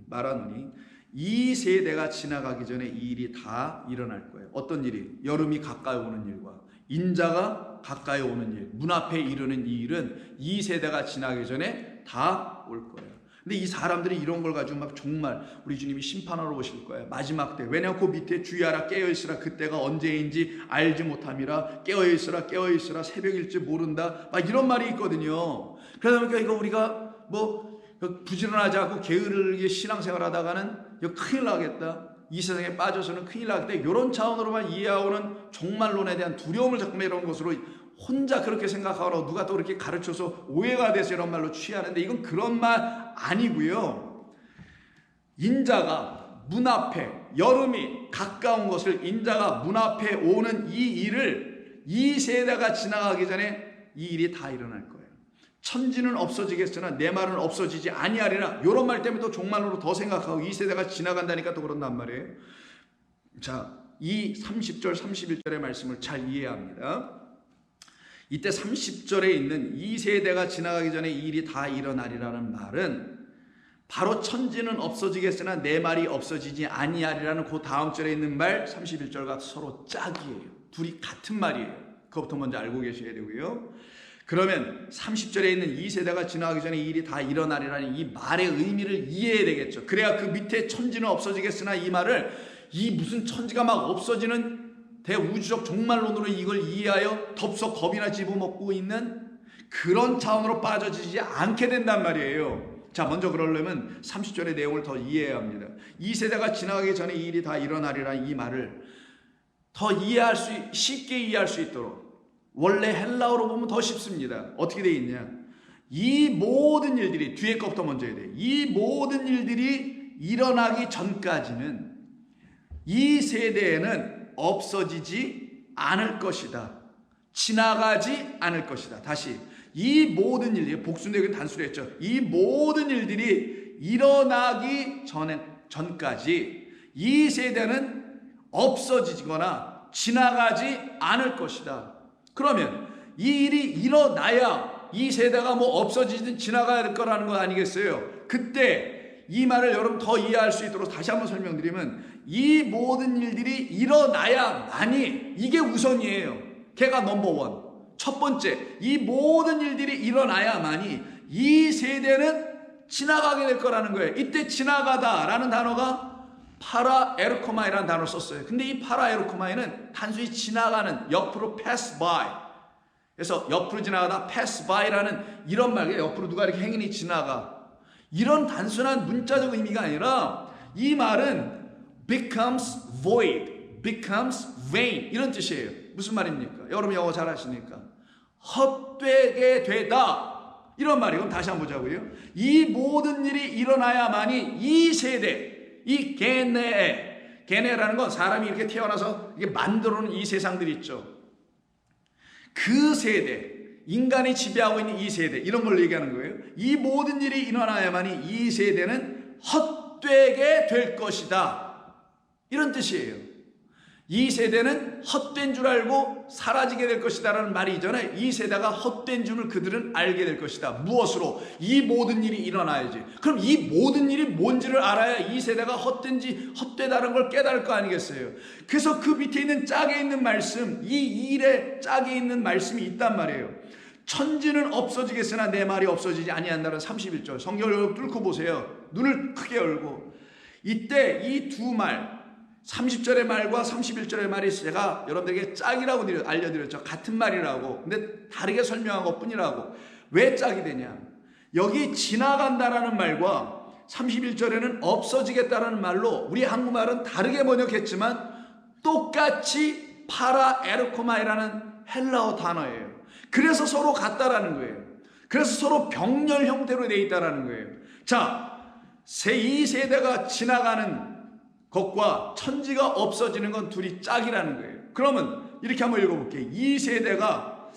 말하노니 이 세대가 지나가기 전에 이 일이 다 일어날 거예요. 어떤 일이? 여름이 가까이 오는 일과 인자가 가까이 오는 일, 문 앞에 이르는 이 일은 이 세대가 지나기 전에 다 올 거예요. 근데 이 사람들이 이런 걸 가지고 막 정말 우리 주님이 심판하러 오실 거예요. 마지막 때. 왜냐하면 그 밑에 주의하라, 깨어있으라, 그때가 언제인지 알지 못함이라, 깨어있으라, 깨어있으라, 새벽일지 모른다, 막 이런 말이 있거든요. 그러다 보니까 이거 우리가 뭐 부지런하지 않고 게으르게 신앙생활 하다가는 이거 큰일 나겠다, 이 세상에 빠져서는 큰일 나겠다, 이런 차원으로만 이해하고는 종말론에 대한 두려움을 자꾸 이런 것으로 혼자 그렇게 생각하고 누가 또 그렇게 가르쳐서 오해가 돼서 이런 말로 취하는데, 이건 그런 말 아니고요. 인자가 문 앞에, 여름이 가까운 것을, 인자가 문 앞에 오는 이 일을 이 세대가 지나가기 전에 이 일이 다 일어날 거예요. 천지는 없어지겠으나 내 말은 없어지지 아니하리라. 이런 말 때문에 또 종말로 더 생각하고 이 세대가 지나간다니까 또 그런단 말이에요. 자, 이 30절 31절의 말씀을 잘 이해해야 합니다. 이때 30절에 있는 이 세대가 지나가기 전에 이 일이 다 일어나리라는 말은 바로 천지는 없어지겠으나 내 말이 없어지지 아니하리라는 그 다음 절에 있는 말 31절과 서로 짝이에요. 둘이 같은 말이에요. 그것부터 먼저 알고 계셔야 되고요. 그러면 30절에 있는 이 세대가 지나가기 전에 이 일이 다 일어나리라는 이 말의 의미를 이해해야 되겠죠. 그래야 그 밑에 천지는 없어지겠으나 이 말을 이 무슨 천지가 막 없어지는 대우주적 종말론으로 이걸 이해하여 덥석 겁이나 집어먹고 있는 그런 차원으로 빠져지지 않게 된단 말이에요. 자, 먼저 그러려면 30절의 내용을 더 이해해야 합니다. 이 세대가 지나가기 전에 이 일이 다 일어나리라는 이 말을 더 쉽게 이해할 수 있도록 원래 헬라어로 보면 더 쉽습니다. 어떻게 되어 있냐? 이 모든 일들이 뒤에 것부터 먼저 해야 돼요. 이 모든 일들이 일어나기 전까지는 이 세대에는 없어지지 않을 것이다. 지나가지 않을 것이다. 다시 이 모든 일들이 복수내역은 단수로 했죠. 이 모든 일들이 일어나기 전까지 이 세대는 없어지거나 지나가지 않을 것이다. 그러면 이 일이 일어나야 이 세대가 뭐 없어지든 지나가야 될 거라는 거 아니겠어요? 그때 이 말을 여러분 더 이해할 수 있도록 다시 한번 설명드리면 이 모든 일들이 일어나야만이 이게 우선이에요. 걔가 넘버원. 첫 번째, 이 모든 일들이 일어나야만이 이 세대는 지나가게 될 거라는 거예요. 이때 지나가다라는 단어가 파라에르코마이라는 단어를 썼어요. 근데 이 파라에르코마이는 단순히 지나가는, 옆으로 pass by. 그래서 옆으로 지나가다 pass by라는 이런 말이에요. 옆으로 누가 이렇게 행인이 지나가. 이런 단순한 문자적 의미가 아니라 이 말은 becomes void, becomes vain 이런 뜻이에요. 무슨 말입니까? 여러분 영어 잘하시니까 헛되게 되다 이런 말이에요. 다시 한번 보자고요. 이 모든 일이 일어나야만이 이 세대, 이 게네라는 건 사람이 이렇게 태어나서 이게 만들어놓은 이 세상들이 있죠. 그 세대, 인간이 지배하고 있는 이 세대, 이런 걸 얘기하는 거예요. 이 모든 일이 일어나야만이 이 세대는 헛되게 될 것이다. 이런 뜻이에요. 이 세대는 헛된 줄 알고 사라지게 될 것이다 라는 말이 이전에 이 세대가 헛된 줄을 그들은 알게 될 것이다. 무엇으로? 이 모든 일이 일어나야지. 그럼 이 모든 일이 뭔지를 알아야 이 세대가 헛되다는 걸 깨달을 거 아니겠어요? 그래서 그 밑에 있는 짝에 있는 말씀, 이 일의 짝에 있는 말씀이 있단 말이에요. 천지는 없어지겠으나 내 말이 없어지지 아니한다는 31절. 성경을 뚫고 보세요. 눈을 크게 열고. 이때 이 두 말, 30절의 말과 31절의 말이 제가 여러분들에게 짝이라고 알려드렸죠. 같은 말이라고. 근데 다르게 설명한 것 뿐이라고. 왜 짝이 되냐? 여기 지나간다라는 말과 31절에는 없어지겠다라는 말로 우리 한국말은 다르게 번역했지만 똑같이 파라에르코마이라는 헬라어 단어예요. 그래서 서로 같다라는 거예요. 그래서 서로 병렬 형태로 되어 있다라는 거예요. 자, 이 세대가 지나가는 것과 천지가 없어지는 건 둘이 짝이라는 거예요. 그러면 이렇게 한번 읽어볼게요. 이 세대가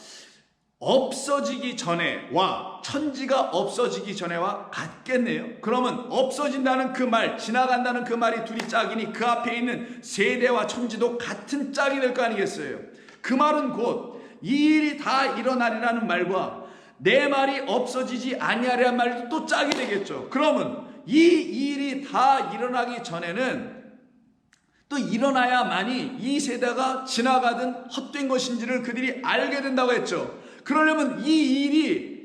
없어지기 전에와 천지가 없어지기 전에와 같겠네요. 그러면 없어진다는 그 말, 지나간다는 그 말이 둘이 짝이니 그 앞에 있는 세대와 천지도 같은 짝이 될 거 아니겠어요? 그 말은 곧 이 일이 다 일어나리라는 말과 내 말이 없어지지 아니하리라는 말도 또 짝이 되겠죠. 그러면 이 일이 다 일어나기 전에는 또 일어나야만이 이 세대가 지나가든 헛된 것인지를 그들이 알게 된다고 했죠. 그러려면 이 일이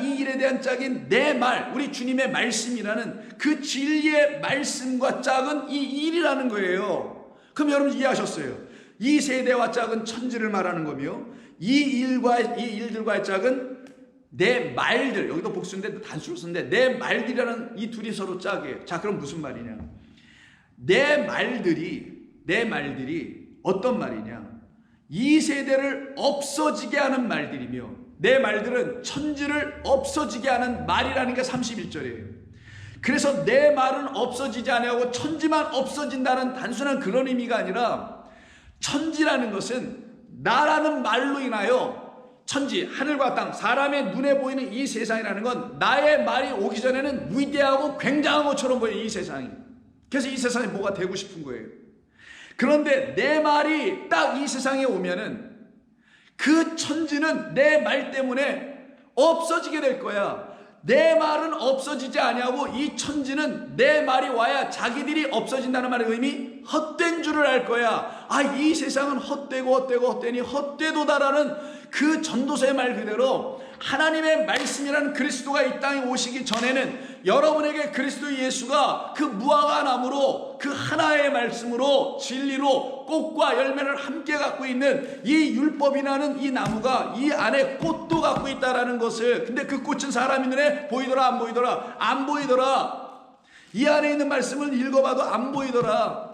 이 일에 대한 짝인 내 말, 우리 주님의 말씀이라는 그 진리의 말씀과 짝은 이 일이라는 거예요. 그럼 여러분 이해하셨어요? 이 세대와 짝은 천지를 말하는 거며 이 일들과의 짝은 내 말들, 여기도 복수인데 단수로 쓰는데 내 말들이라는 이 둘이 서로 짝이에요. 자, 그럼 무슨 말이냐? 내 말들이 어떤 말이냐? 이 세대를 없어지게 하는 말들이며 내 말들은 천지를 없어지게 하는 말이라는 게 31절이에요. 그래서 내 말은 없어지지 아니하고 천지만 없어진다는 단순한 그런 의미가 아니라 천지라는 것은 나라는 말로 인하여 천지, 하늘과 땅, 사람의 눈에 보이는 이 세상이라는 건 나의 말이 오기 전에는 위대하고 굉장한 것처럼 보여요, 이 세상이. 그래서 이 세상에 뭐가 되고 싶은 거예요. 그런데 내 말이 딱 이 세상에 오면은 그 천지는 내 말 때문에 없어지게 될 거야. 내 말은 없어지지 아니하고 이 천지는 내 말이 와야 자기들이 없어진다는 말의 의미, 헛된 줄을 알 거야. 아, 이 세상은 헛되고 헛되고 헛되니 헛되도다라는 그 전도서의 말 그대로 하나님의 말씀이라는 그리스도가 이 땅에 오시기 전에는 여러분에게 그리스도 예수가 그 무화과 나무로, 그 하나의 말씀으로, 진리로 꽃과 열매를 함께 갖고 있는 이 율법이라는 이 나무가 이 안에 꽃도 갖고 있다라는 것을, 근데 그 꽃은 사람의 눈에 보이더라 안 보이더라? 안 보이더라. 이 안에 있는 말씀을 읽어봐도 안 보이더라.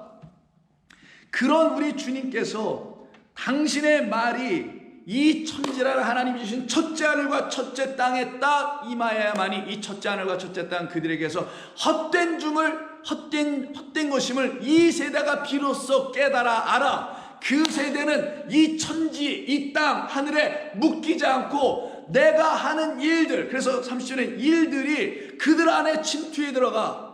그런 우리 주님께서 당신의 말이 이 천지라는 하나님이 주신 첫째 하늘과 첫째 땅에 딱 임하여야만이 이 첫째 하늘과 첫째 땅 그들에게서 헛된 것임을 이 세대가 비로소 깨달아 알아. 그 세대는 이 천지, 이 땅, 하늘에 묶이지 않고 내가 하는 일들, 그래서 30절에 일들이 그들 안에 침투해 들어가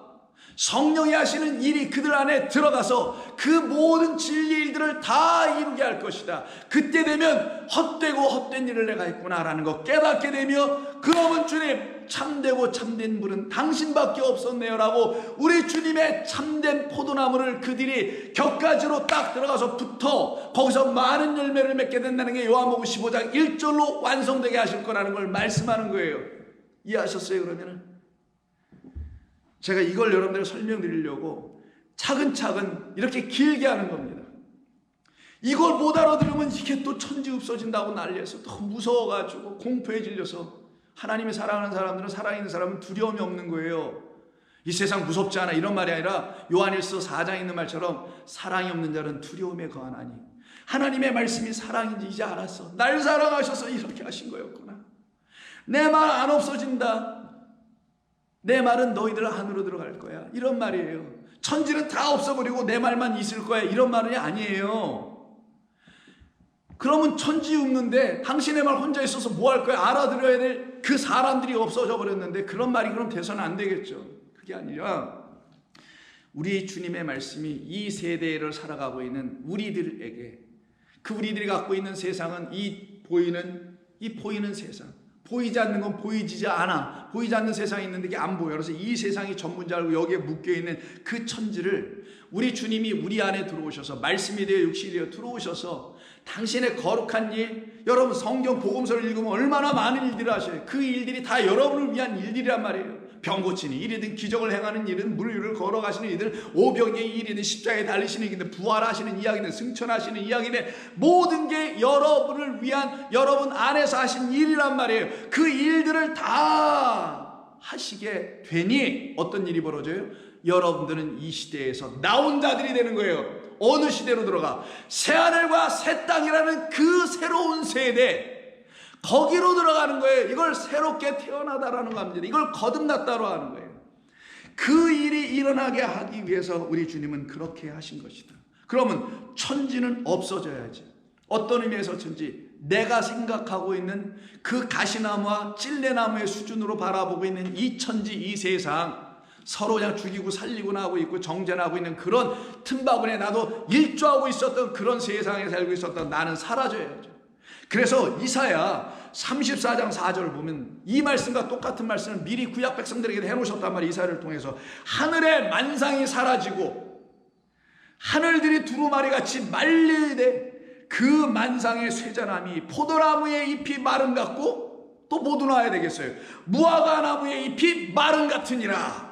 성령이 하시는 일이 그들 안에 들어가서 그 모든 진리 일들을 다 이루게 할 것이다. 그때 되면 헛되고 헛된 일을 내가 했구나라는 거 깨닫게 되며, 그러면 주님, 참되고 참된 분은 당신밖에 없었네요 라고 우리 주님의 참된 포도나무를 그들이 격가지로 딱 들어가서 붙어 거기서 많은 열매를 맺게 된다는 게 요한복음 15장 1절로 완성되게 하실 거라는 걸 말씀하는 거예요. 이해하셨어요? 그러면은 제가 이걸 여러분들에게 설명드리려고 차근차근 이렇게 길게 하는 겁니다. 이걸 못 알아들으면 이게 또 천지 없어진다고 난리해서 또 무서워가지고 공포에 질려서, 하나님의 사랑하는 사람들은, 살아있는 사람은 두려움이 없는 거예요. 이 세상 무섭지 않아 이런 말이 아니라 요한일서 4장에 있는 말처럼 사랑이 없는 자는 두려움에 거하나니, 하나님의 말씀이 사랑인지 이제 알았어. 날 사랑하셔서 이렇게 하신 거였구나. 내 말 안 없어진다. 내 말은 너희들 안으로 들어갈 거야. 이런 말이에요. 천지는 다 없어버리고 내 말만 있을 거야. 이런 말이 아니에요. 그러면 천지 없는데 당신의 말 혼자 있어서 뭐 할 거야? 알아들어야 될 그 사람들이 없어져 버렸는데 그런 말이 그럼 돼서는 안 되겠죠. 그게 아니라 우리 주님의 말씀이 이 세대를 살아가고 있는 우리들에게, 그 우리들이 갖고 있는 세상은 이 보이는 세상, 보이지 않는 건 보이지 않아. 보이지 않는 세상이 있는데 이게 안 보여. 그래서 이 세상이 전부인 알고 여기에 묶여있는 그 천지를 우리 주님이 우리 안에 들어오셔서, 말씀이 되어 육신이 되어 들어오셔서 당신의 거룩한 일, 여러분 성경 복음서를 읽으면 얼마나 많은 일들을 하셔요. 그 일들이 다 여러분을 위한 일들이란 말이에요. 병 고치는 일이든 기적을 행하는 일이든 물 위를 걸어가시는 일이든 오병의 일이든 십자가에 달리시는 일이든 부활하시는 이야기든 승천하시는 이야기든 모든 게 여러분을 위한, 여러분 안에서 하신 일이란 말이에요. 그 일들을 다 하시게 되니 어떤 일이 벌어져요? 여러분들은 이 시대에서 나온 자들이 되는 거예요. 어느 시대로 들어가? 새하늘과 새 땅이라는 그 새로운 세대, 거기로 들어가는 거예요. 이걸 새롭게 태어나다라는 겁니다. 이걸 거듭났다로 하는 거예요. 그 일이 일어나게 하기 위해서 우리 주님은 그렇게 하신 것이다. 그러면 천지는 없어져야지. 어떤 의미에서 천지? 내가 생각하고 있는 그 가시나무와 찔레나무의 수준으로 바라보고 있는 이 천지, 이 세상, 서로 그냥 죽이고 살리고 하고 있고 정전하고 있는 그런 틈바구니에 나도 일조하고 있었던 그런 세상에 살고 있었던 나는 사라져야죠. 그래서 이사야 34장 4절을 보면 이 말씀과 똑같은 말씀을 미리 구약 백성들에게 해놓으셨단 말이에요. 이사야를 통해서 하늘의 만상이 사라지고 하늘들이 두루마리같이 말릴때 그 만상의 쇠자나무, 포도나무의 잎이 마른 같고 또 뭐 나와야 되겠어요? 무화과 나무의 잎이 마른 같으니라.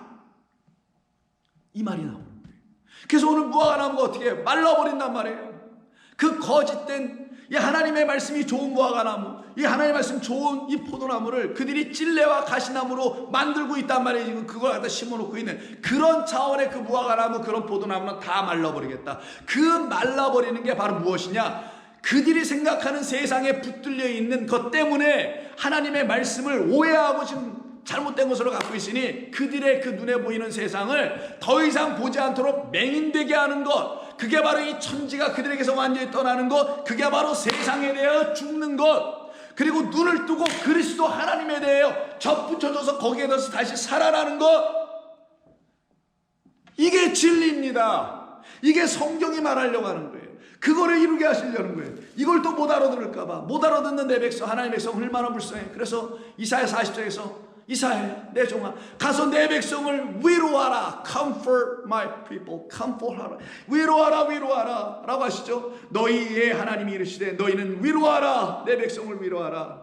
이 말이 나오는 거예요. 그래서 오늘 무화과 나무가 어떻게 해요? 말라버린단 말이에요. 그 거짓된 이 하나님의 말씀이 좋은 무화과나무, 이 하나님의 말씀 좋은 이 포도나무를 그들이 찔레와 가시나무로 만들고 있단 말이에요. 지금 그걸 갖다 심어놓고 있는 그런 차원의 그 무화과나무, 그런 포도나무는 다 말라버리겠다. 그 말라버리는 게 바로 무엇이냐? 그들이 생각하는 세상에 붙들려 있는 것 때문에 하나님의 말씀을 오해하고 지금 잘못된 것으로 갖고 있으니 그들의 그 눈에 보이는 세상을 더 이상 보지 않도록 맹인되게 하는 것, 그게 바로 이 천지가 그들에게서 완전히 떠나는 것, 그게 바로 세상에 대하여 죽는 것, 그리고 눈을 뜨고 그리스도 하나님에 대하여 접붙여져서 거기에 대해서 다시 살아나는 것, 이게 진리입니다. 이게 성경이 말하려고 하는 거예요. 그거를 이루게 하시려는 거예요. 이걸 또 못 알아들을까봐, 못 알아듣는 내 백성, 하나님의 백성 얼마나 불쌍해. 그래서 이사야 40장에서 이사야 내 종아 가서 내 백성을 위로하라. Comfort my people. comfort하라. 위로하라 라고 하시죠. 너희의 하나님이 이르시되 너희는 위로하라. 내 백성을 위로하라.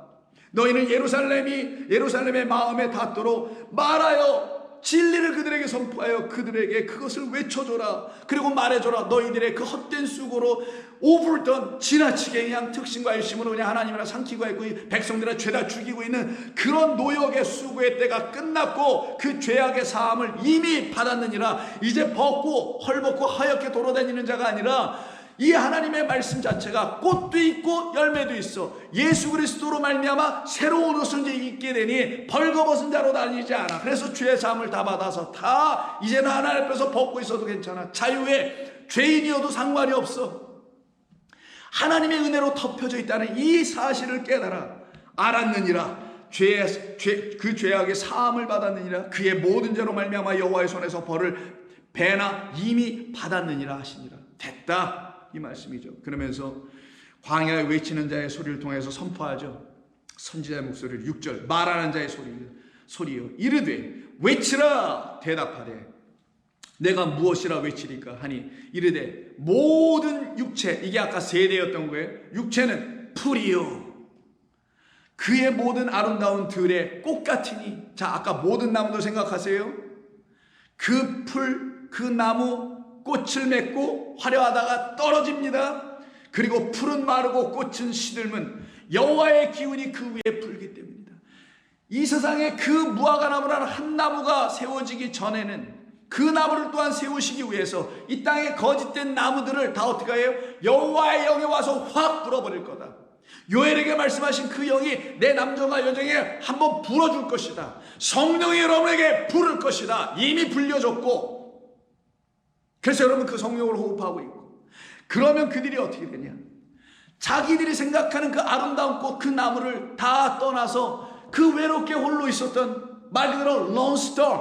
너희는 예루살렘의 마음에 닿도록 말하여 진리를 그들에게 선포하여 그들에게 그것을 외쳐줘라. 그리고 말해줘라. 너희들의 그 헛된 수고로 오불던 지나치게 그냥 특신과 일심으로 그냥 하나님이라 삼키고 있고 백성들을 죄다 죽이고 있는 그런 노역의 수고의 때가 끝났고 그 죄악의 사함을 이미 받았느니라. 이제 벗고 헐벗고 하얗게 돌아다니는 자가 아니라 이 하나님의 말씀 자체가 꽃도 있고 열매도 있어. 예수 그리스도로 말미암아 새로운 옷을 입게 되니 벌거벗은 자로 다니지 않아. 그래서 죄의 사함을 다 받아서 다 이제는 하나님 앞에서 벗고 있어도 괜찮아. 자유에 죄인이어도 상관이 없어. 하나님의 은혜로 덮여져 있다는 이 사실을 깨달아 알았느니라. 그 죄악의 사함을 받았느니라. 그의 모든 죄로 말미암아 여호와의 손에서 벌을 배나 이미 받았느니라 하시니라. 됐다 이 말씀이죠. 그러면서 광야에 외치는 자의 소리를 통해서 선포하죠. 선지자의 목소리를 6절 말하는 자의 소리요 이르되 외치라. 대답하되 내가 무엇이라 외치리까 하니 이르되 모든 육체, 이게 아까 세대였던 거예요. 육체는 풀이요 그의 모든 아름다운 들의 꽃 같으니. 자, 아까 모든 나무도 생각하세요. 그 풀, 그 나무 꽃을 맺고 화려하다가 떨어집니다. 그리고 풀은 마르고 꽃은 시들면 여호와의 기운이 그 위에 불기 때문이다. 이 세상에 그 무화과나무라는 한 나무가 세워지기 전에는 그 나무를 또한 세우시기 위해서 이 땅에 거짓된 나무들을 다 어떻게 해요? 여호와의 영이 와서 확 불어버릴 거다. 요엘에게 말씀하신 그 영이 내 남정과 여정에 한번 불어줄 것이다. 성령이 여러분에게 부를 것이다. 이미 불려졌고, 그래서 여러분 그 성령을 호흡하고 있고, 그러면 그들이 어떻게 되냐? 자기들이 생각하는 그 아름다운 꽃, 그 나무를 다 떠나서 그 외롭게 홀로 있었던, 말 그대로 lone star,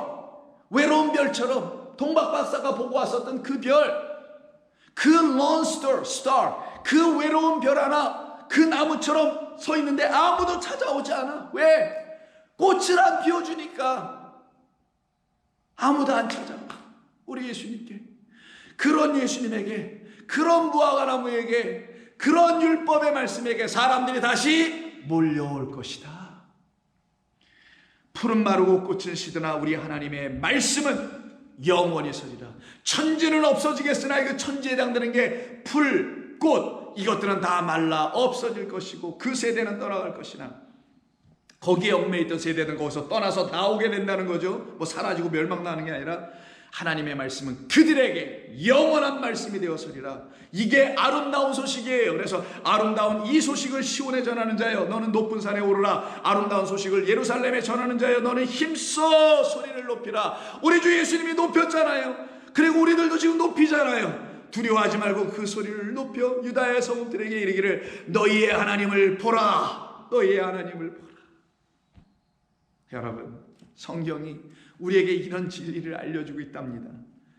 외로운 별처럼 동박 박사가 보고 왔었던 그 별, 그 lone star, 그 외로운 별 하나 그 나무처럼 서 있는데 아무도 찾아오지 않아. 왜? 꽃을 안 피워주니까 아무도 안 찾아와. 우리 예수님께, 그런 예수님에게, 그런 무화과나무에게, 그런 율법의 말씀에게 사람들이 다시 몰려올 것이다. 푸른 마르고 꽃은 시드나 우리 하나님의 말씀은 영원히 서리라. 천지는 없어지겠으나 그 천지에 해당되는 게 풀, 꽃, 이것들은 다 말라 없어질 것이고 그 세대는 떠나갈 것이나, 거기에 얽매여 있던 세대는 거기서 떠나서 나오게 된다는 거죠. 뭐 사라지고 멸망나는 게 아니라 하나님의 말씀은 그들에게 영원한 말씀이 되었으리라. 이게 아름다운 소식이에요. 그래서 아름다운 이 소식을 시온에 전하는 자여 너는 높은 산에 오르라. 아름다운 소식을 예루살렘에 전하는 자여 너는 힘써 소리를 높이라. 우리 주 예수님이 높였잖아요. 그리고 우리들도 지금 높이잖아요. 두려워하지 말고 그 소리를 높여 유다의 성읍들에게 이르기를 너희의 하나님을 보라. 너희의 하나님을 보라. 여러분, 성경이 우리에게 이런 진리를 알려주고 있답니다.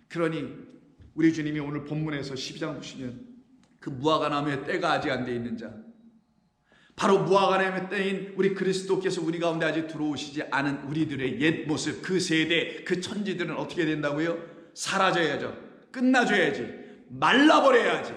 그러니 우리 주님이 오늘 본문에서 12장 보시면 그 무화과나무의 때가 아직 안 돼 있는 자, 바로 무화과나무의 때인 우리 그리스도께서 우리 가운데 아직 들어오시지 않은 우리들의 옛 모습, 그 세대, 그 천지들은 어떻게 된다고요? 사라져야죠. 끝나줘야지. 말라버려야지.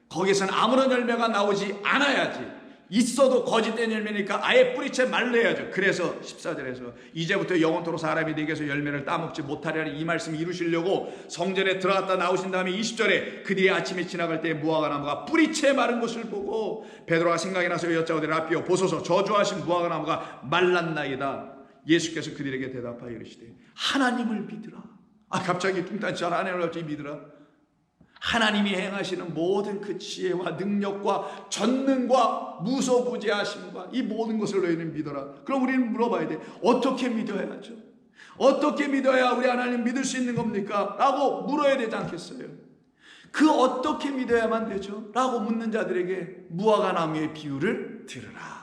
거기서는 아무런 열매가 나오지 않아야지. 있어도 거짓된 열매니까 아예 뿌리채 말려야죠. 그래서 14절에서 이제부터 영원토록 사람이 내게서 열매를 따먹지 못하리라는 이 말씀을 이루시려고 성전에 들어갔다 나오신 다음에 20절에 그들이 아침에 지나갈 때 무화과나무가 뿌리채 마른 것을 보고 베드로가 생각이 나서 여짜오되 라삐여 보소서 저주하신 무화과나무가 말랐나이다. 예수께서 그들에게 대답하여 이르시되 하나님을 믿으라. 갑자기 뚱딴지 하나님을 갑자기 믿으라. 하나님이 행하시는 모든 그 지혜와 능력과 전능과 무소부재하심과 이 모든 것을 너희는 믿어라. 그럼 우리는 물어봐야 돼. 어떻게 믿어야죠? 어떻게 믿어야 우리 하나님 믿을 수 있는 겁니까? 라고 물어야 되지 않겠어요? 그 어떻게 믿어야만 되죠? 라고 묻는 자들에게 무화과 나무의 비유를 들으라.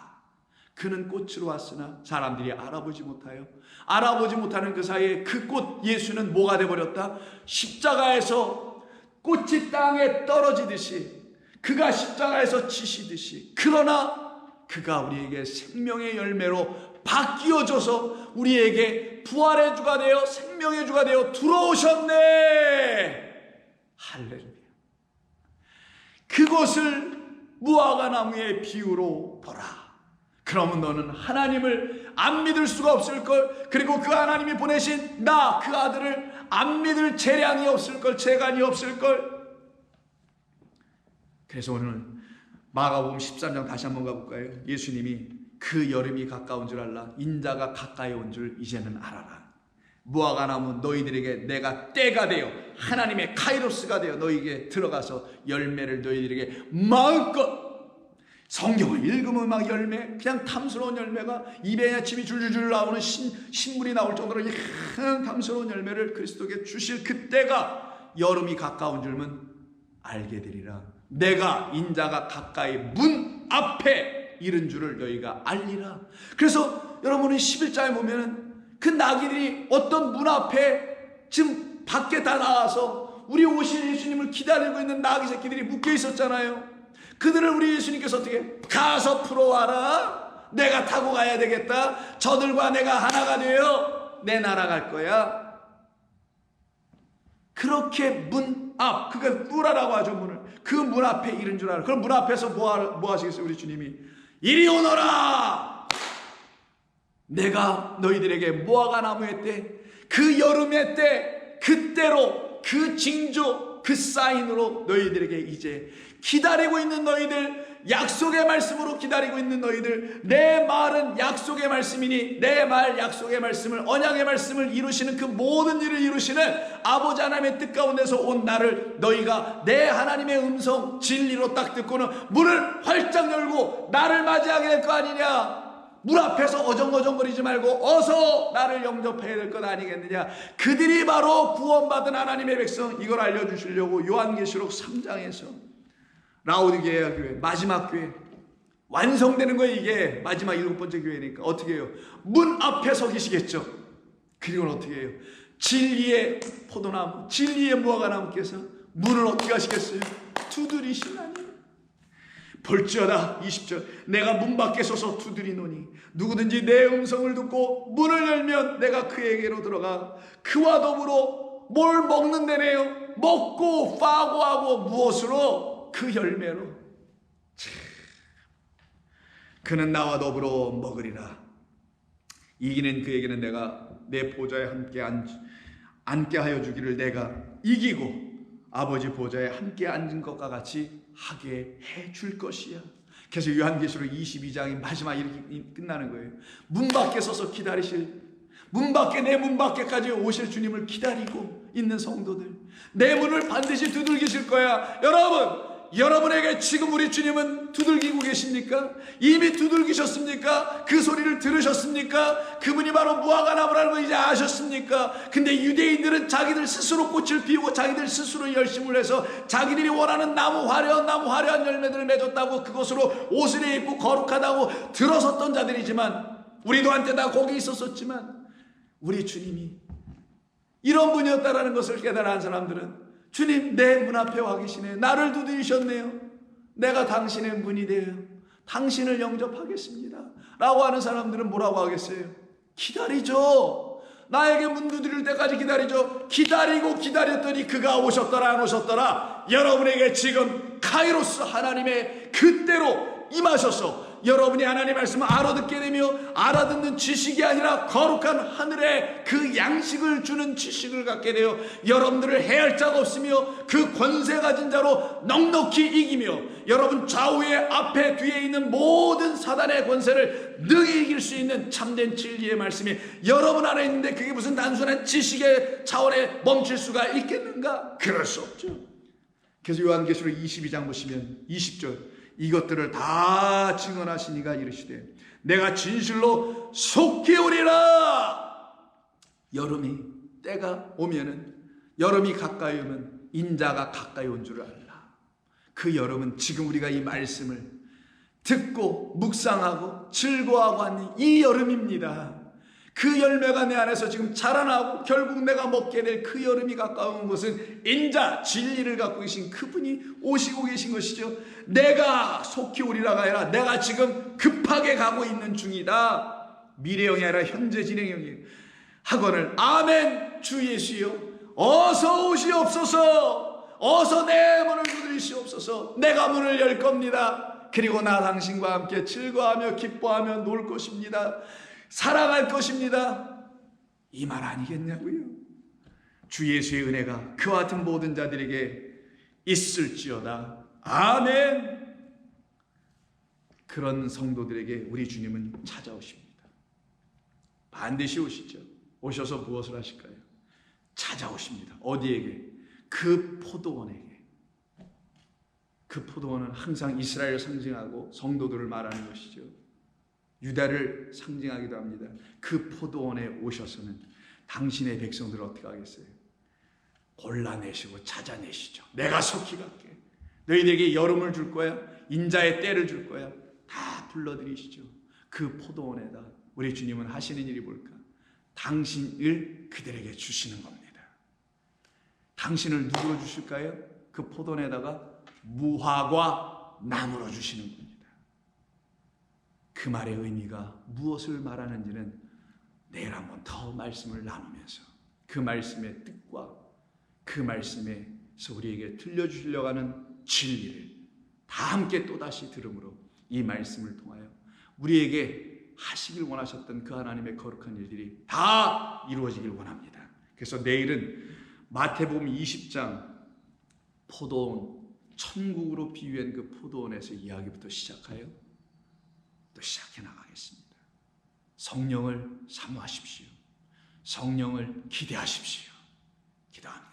그는 꽃으로 왔으나 사람들이 알아보지 못하는 그 사이에 그 꽃 예수는 뭐가 되어버렸다? 십자가에서 꽃이 땅에 떨어지듯이, 그가 십자가에서 지시듯이, 그러나 그가 우리에게 생명의 열매로 바뀌어져서 우리에게 부활의 주가 되어 생명의 주가 되어 들어오셨네. 할렐루야. 그것을 무화과 나무의 비유로 보라. 그러면 너는 하나님을 안 믿을 수가 없을걸. 그리고 그 하나님이 보내신 나 그 아들을 안 믿을 재량이 없을걸, 재간이 없을걸. 그래서 오늘 마가복음 13장 다시 한번 가볼까요? 예수님이 그 여름이 가까운 줄 알라. 인자가 가까이 온 줄 이제는 알아라. 무화과 나무 너희들에게 내가 때가 되어 하나님의 카이로스가 되어 너희에게 들어가서 열매를 너희들에게 마음껏. 성경을 읽으면 막 열매, 그냥 탐스러운 열매가 입에 침이 줄줄줄 나오는 신물이 나올 정도로 그냥 탐스러운 열매를 그리스도께 주실 그때가 여름이 가까운 줄은 알게 되리라. 내가 인자가 가까이 문 앞에 이른 줄을 너희가 알리라. 그래서 여러분이 11장에 보면은 그 나귀들이 어떤 문 앞에 지금 밖에 다 나와서 우리 오실 예수님을 기다리고 있는 나귀 새끼들이 묶여 있었잖아요. 그들을 우리 예수님께서 어떻게 가서 풀어와라. 내가 타고 가야 되겠다. 저들과 내가 하나가 되어 내 나라 갈 거야. 그렇게 문 앞, 그걸 뚫으라고 하죠. 문을. 그 문 앞에 이른 줄 알아. 그럼 문 앞에서 뭐 하시겠어요? 우리 주님이 이리 오너라. 내가 너희들에게 무화과 나무의 때, 그 여름의 때, 그때로, 그 징조, 그 사인으로 너희들에게 이제 기다리고 있는 너희들, 약속의 말씀으로 기다리고 있는 너희들, 내 말은 약속의 말씀이니 내 말 약속의 말씀을, 언약의 말씀을 이루시는 그 모든 일을 이루시는 아버지 하나님의 뜻 가운데서 온 나를 너희가 내 하나님의 음성 진리로 딱 듣고는 문을 활짝 열고 나를 맞이하게 될 거 아니냐. 문 앞에서 어정어정거리지 말고 어서 나를 영접해야 될 것 아니겠느냐. 그들이 바로 구원받은 하나님의 백성. 이걸 알려주시려고 요한계시록 3장에서 라오디게아 교회, 마지막 교회 완성되는 거예요. 이게 마지막 7번째 교회니까 어떻게 해요? 문 앞에 서 계시겠죠. 그리고는 어떻게 해요? 진리의 포도나무, 진리의 무화과나무께서 문을 어떻게 하시겠어요? 두드리시나니. 볼지어다 20절 내가 문 밖에 서서 두드리노니 누구든지 내 음성을 듣고 문을 열면 내가 그에게로 들어가 그와 더불어 뭘 먹는다네요. 먹고 파고하고 무엇으로? 그 열매로. 그는 나와 더불어 먹으리라. 이기는 그에게는 내가 내 보좌에 함께 앉게 하여 주기를 내가 이기고 아버지 보좌에 함께 앉은 것과 같이 하게 해 줄 것이야. 그래서 요한계시록 22장이 마지막 이렇게 끝나는 거예요. 문 밖에 서서 기다리실, 문 밖에, 내 문 밖에까지 오실 주님을 기다리고 있는 성도들, 내 문을 반드시 두들기실 거야. 여러분에게 지금 우리 주님은 두들기고 계십니까? 이미 두들기셨습니까? 그 소리를 들으셨습니까? 그분이 바로 무화과나무라는 걸 이제 아셨습니까? 근데 유대인들은 자기들 스스로 꽃을 피우고 자기들 스스로 열심을 해서 자기들이 원하는 나무 화려한 열매들을 맺었다고 그것으로 옷을 입고 거룩하다고 들어섰던 자들이지만, 우리도 한때 다 거기 있었었지만 우리 주님이 이런 분이었다라는 것을 깨달은 사람들은 주님 내 문 앞에 와 계시네요. 나를 두드리셨네요. 내가 당신의 문이 되어 당신을 영접하겠습니다 라고 하는 사람들은 뭐라고 하겠어요? 기다리죠. 나에게 문 두드릴 때까지 기다리죠. 기다리고 기다렸더니 그가 오셨더라 안 오셨더라. 여러분에게 지금 카이로스 하나님의 그때로 임하셔서 여러분이 하나님의 말씀을 알아듣게 되며 알아듣는 지식이 아니라 거룩한 하늘의 그 양식을 주는 지식을 갖게 되어 여러분들을 해할 자가 없으며 그 권세 가진 자로 넉넉히 이기며 여러분 좌우에 앞에 뒤에 있는 모든 사단의 권세를 능히 이길 수 있는 참된 진리의 말씀이 여러분 안에 있는데 그게 무슨 단순한 지식의 차원에 멈출 수가 있겠는가? 그럴 수 없죠. 그래서 요한계시록 22장 보시면 20절 이것들을 다 증언하시니가 이르시되 내가 진실로 속히 오리라. 여름이 때가 오면은, 여름이 가까이 오면 인자가 가까이 온 줄을 알라. 그 여름은 지금 우리가 이 말씀을 듣고 묵상하고 즐거워하고 하는 이 여름입니다. 그 열매가 내 안에서 지금 자라나고 결국 내가 먹게 될 그 여름이 가까운 것은 인자, 진리를 갖고 계신 그분이 오시고 계신 것이죠. 내가 속히 오리라가 아니라 내가 지금 급하게 가고 있는 중이다. 미래형이 아니라 현재 진행형이에요. 학원을 아멘. 주 예수여 어서 오시옵소서. 어서 내 문을 두드리시옵소서. 내가 문을 열 겁니다. 그리고 나 당신과 함께 즐거워하며 기뻐하며 놀 것입니다. 사랑할 것입니다. 이 말 아니겠냐고요. 주 예수의 은혜가 그와 같은 모든 자들에게 있을지어다. 아멘. 그런 성도들에게 우리 주님은 찾아오십니다. 반드시 오시죠. 오셔서 무엇을 하실까요? 찾아오십니다. 어디에게? 그 포도원에게. 그 포도원은 항상 이스라엘을 상징하고 성도들을 말하는 것이죠. 유다를 상징하기도 합니다. 그 포도원에 오셔서는 당신의 백성들을 어떻게 하겠어요? 골라내시고 찾아내시죠. 내가 속히 갈게. 너희들에게 여름을 줄 거야. 인자의 때를 줄 거야. 다 불러들이시죠. 그 포도원에다 우리 주님은 하시는 일이 뭘까? 당신을 그들에게 주시는 겁니다. 당신을 누구로 주실까요? 그 포도원에다가 무화과 나무로 주시는 겁니다. 그 말의 의미가 무엇을 말하는지는 내일 한번 더 말씀을 나누면서 그 말씀의 뜻과 그 말씀에서 우리에게 들려주시려고 하는 진리를 다 함께 또다시 들음으로 이 말씀을 통하여 우리에게 하시길 원하셨던 그 하나님의 거룩한 일들이 다 이루어지길 원합니다. 그래서 내일은 마태복음 20장 포도원, 천국으로 비유한 그 포도원에서 이야기부터 시작하여 또 시작해 나가겠습니다. 성령을 사모하십시오. 성령을 기대하십시오. 기도합니다.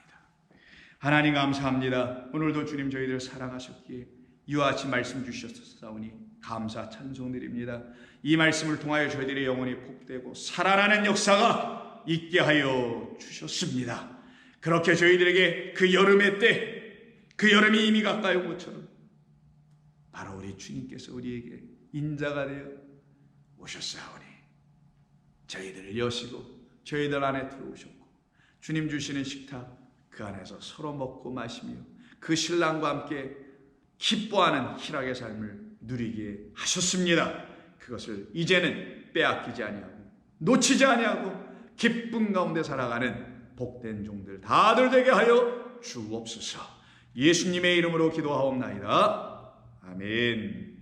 하나님 감사합니다. 오늘도 주님 저희들을 사랑하셨기에 이와 같이 말씀 주셨사오니 감사 찬송드립니다. 이 말씀을 통하여 저희들의 영혼이 복되고 살아나는 역사가 있게 하여 주셨습니다. 그렇게 저희들에게 그 여름의 때, 그 여름이 이미 가까이 온 것처럼 바로 우리 주님께서 우리에게 인자가 되어 오셨사오니 저희들을 여시고 저희들 안에 들어오셨고 주님 주시는 식탁 그 안에서 서로 먹고 마시며 그 신랑과 함께 기뻐하는 희락의 삶을 누리게 하셨습니다. 그것을 이제는 빼앗기지 아니하고 놓치지 아니하고 기쁨 가운데 살아가는 복된 종들 다들 되게 하여 주옵소서. 예수님의 이름으로 기도하옵나이다. 아멘.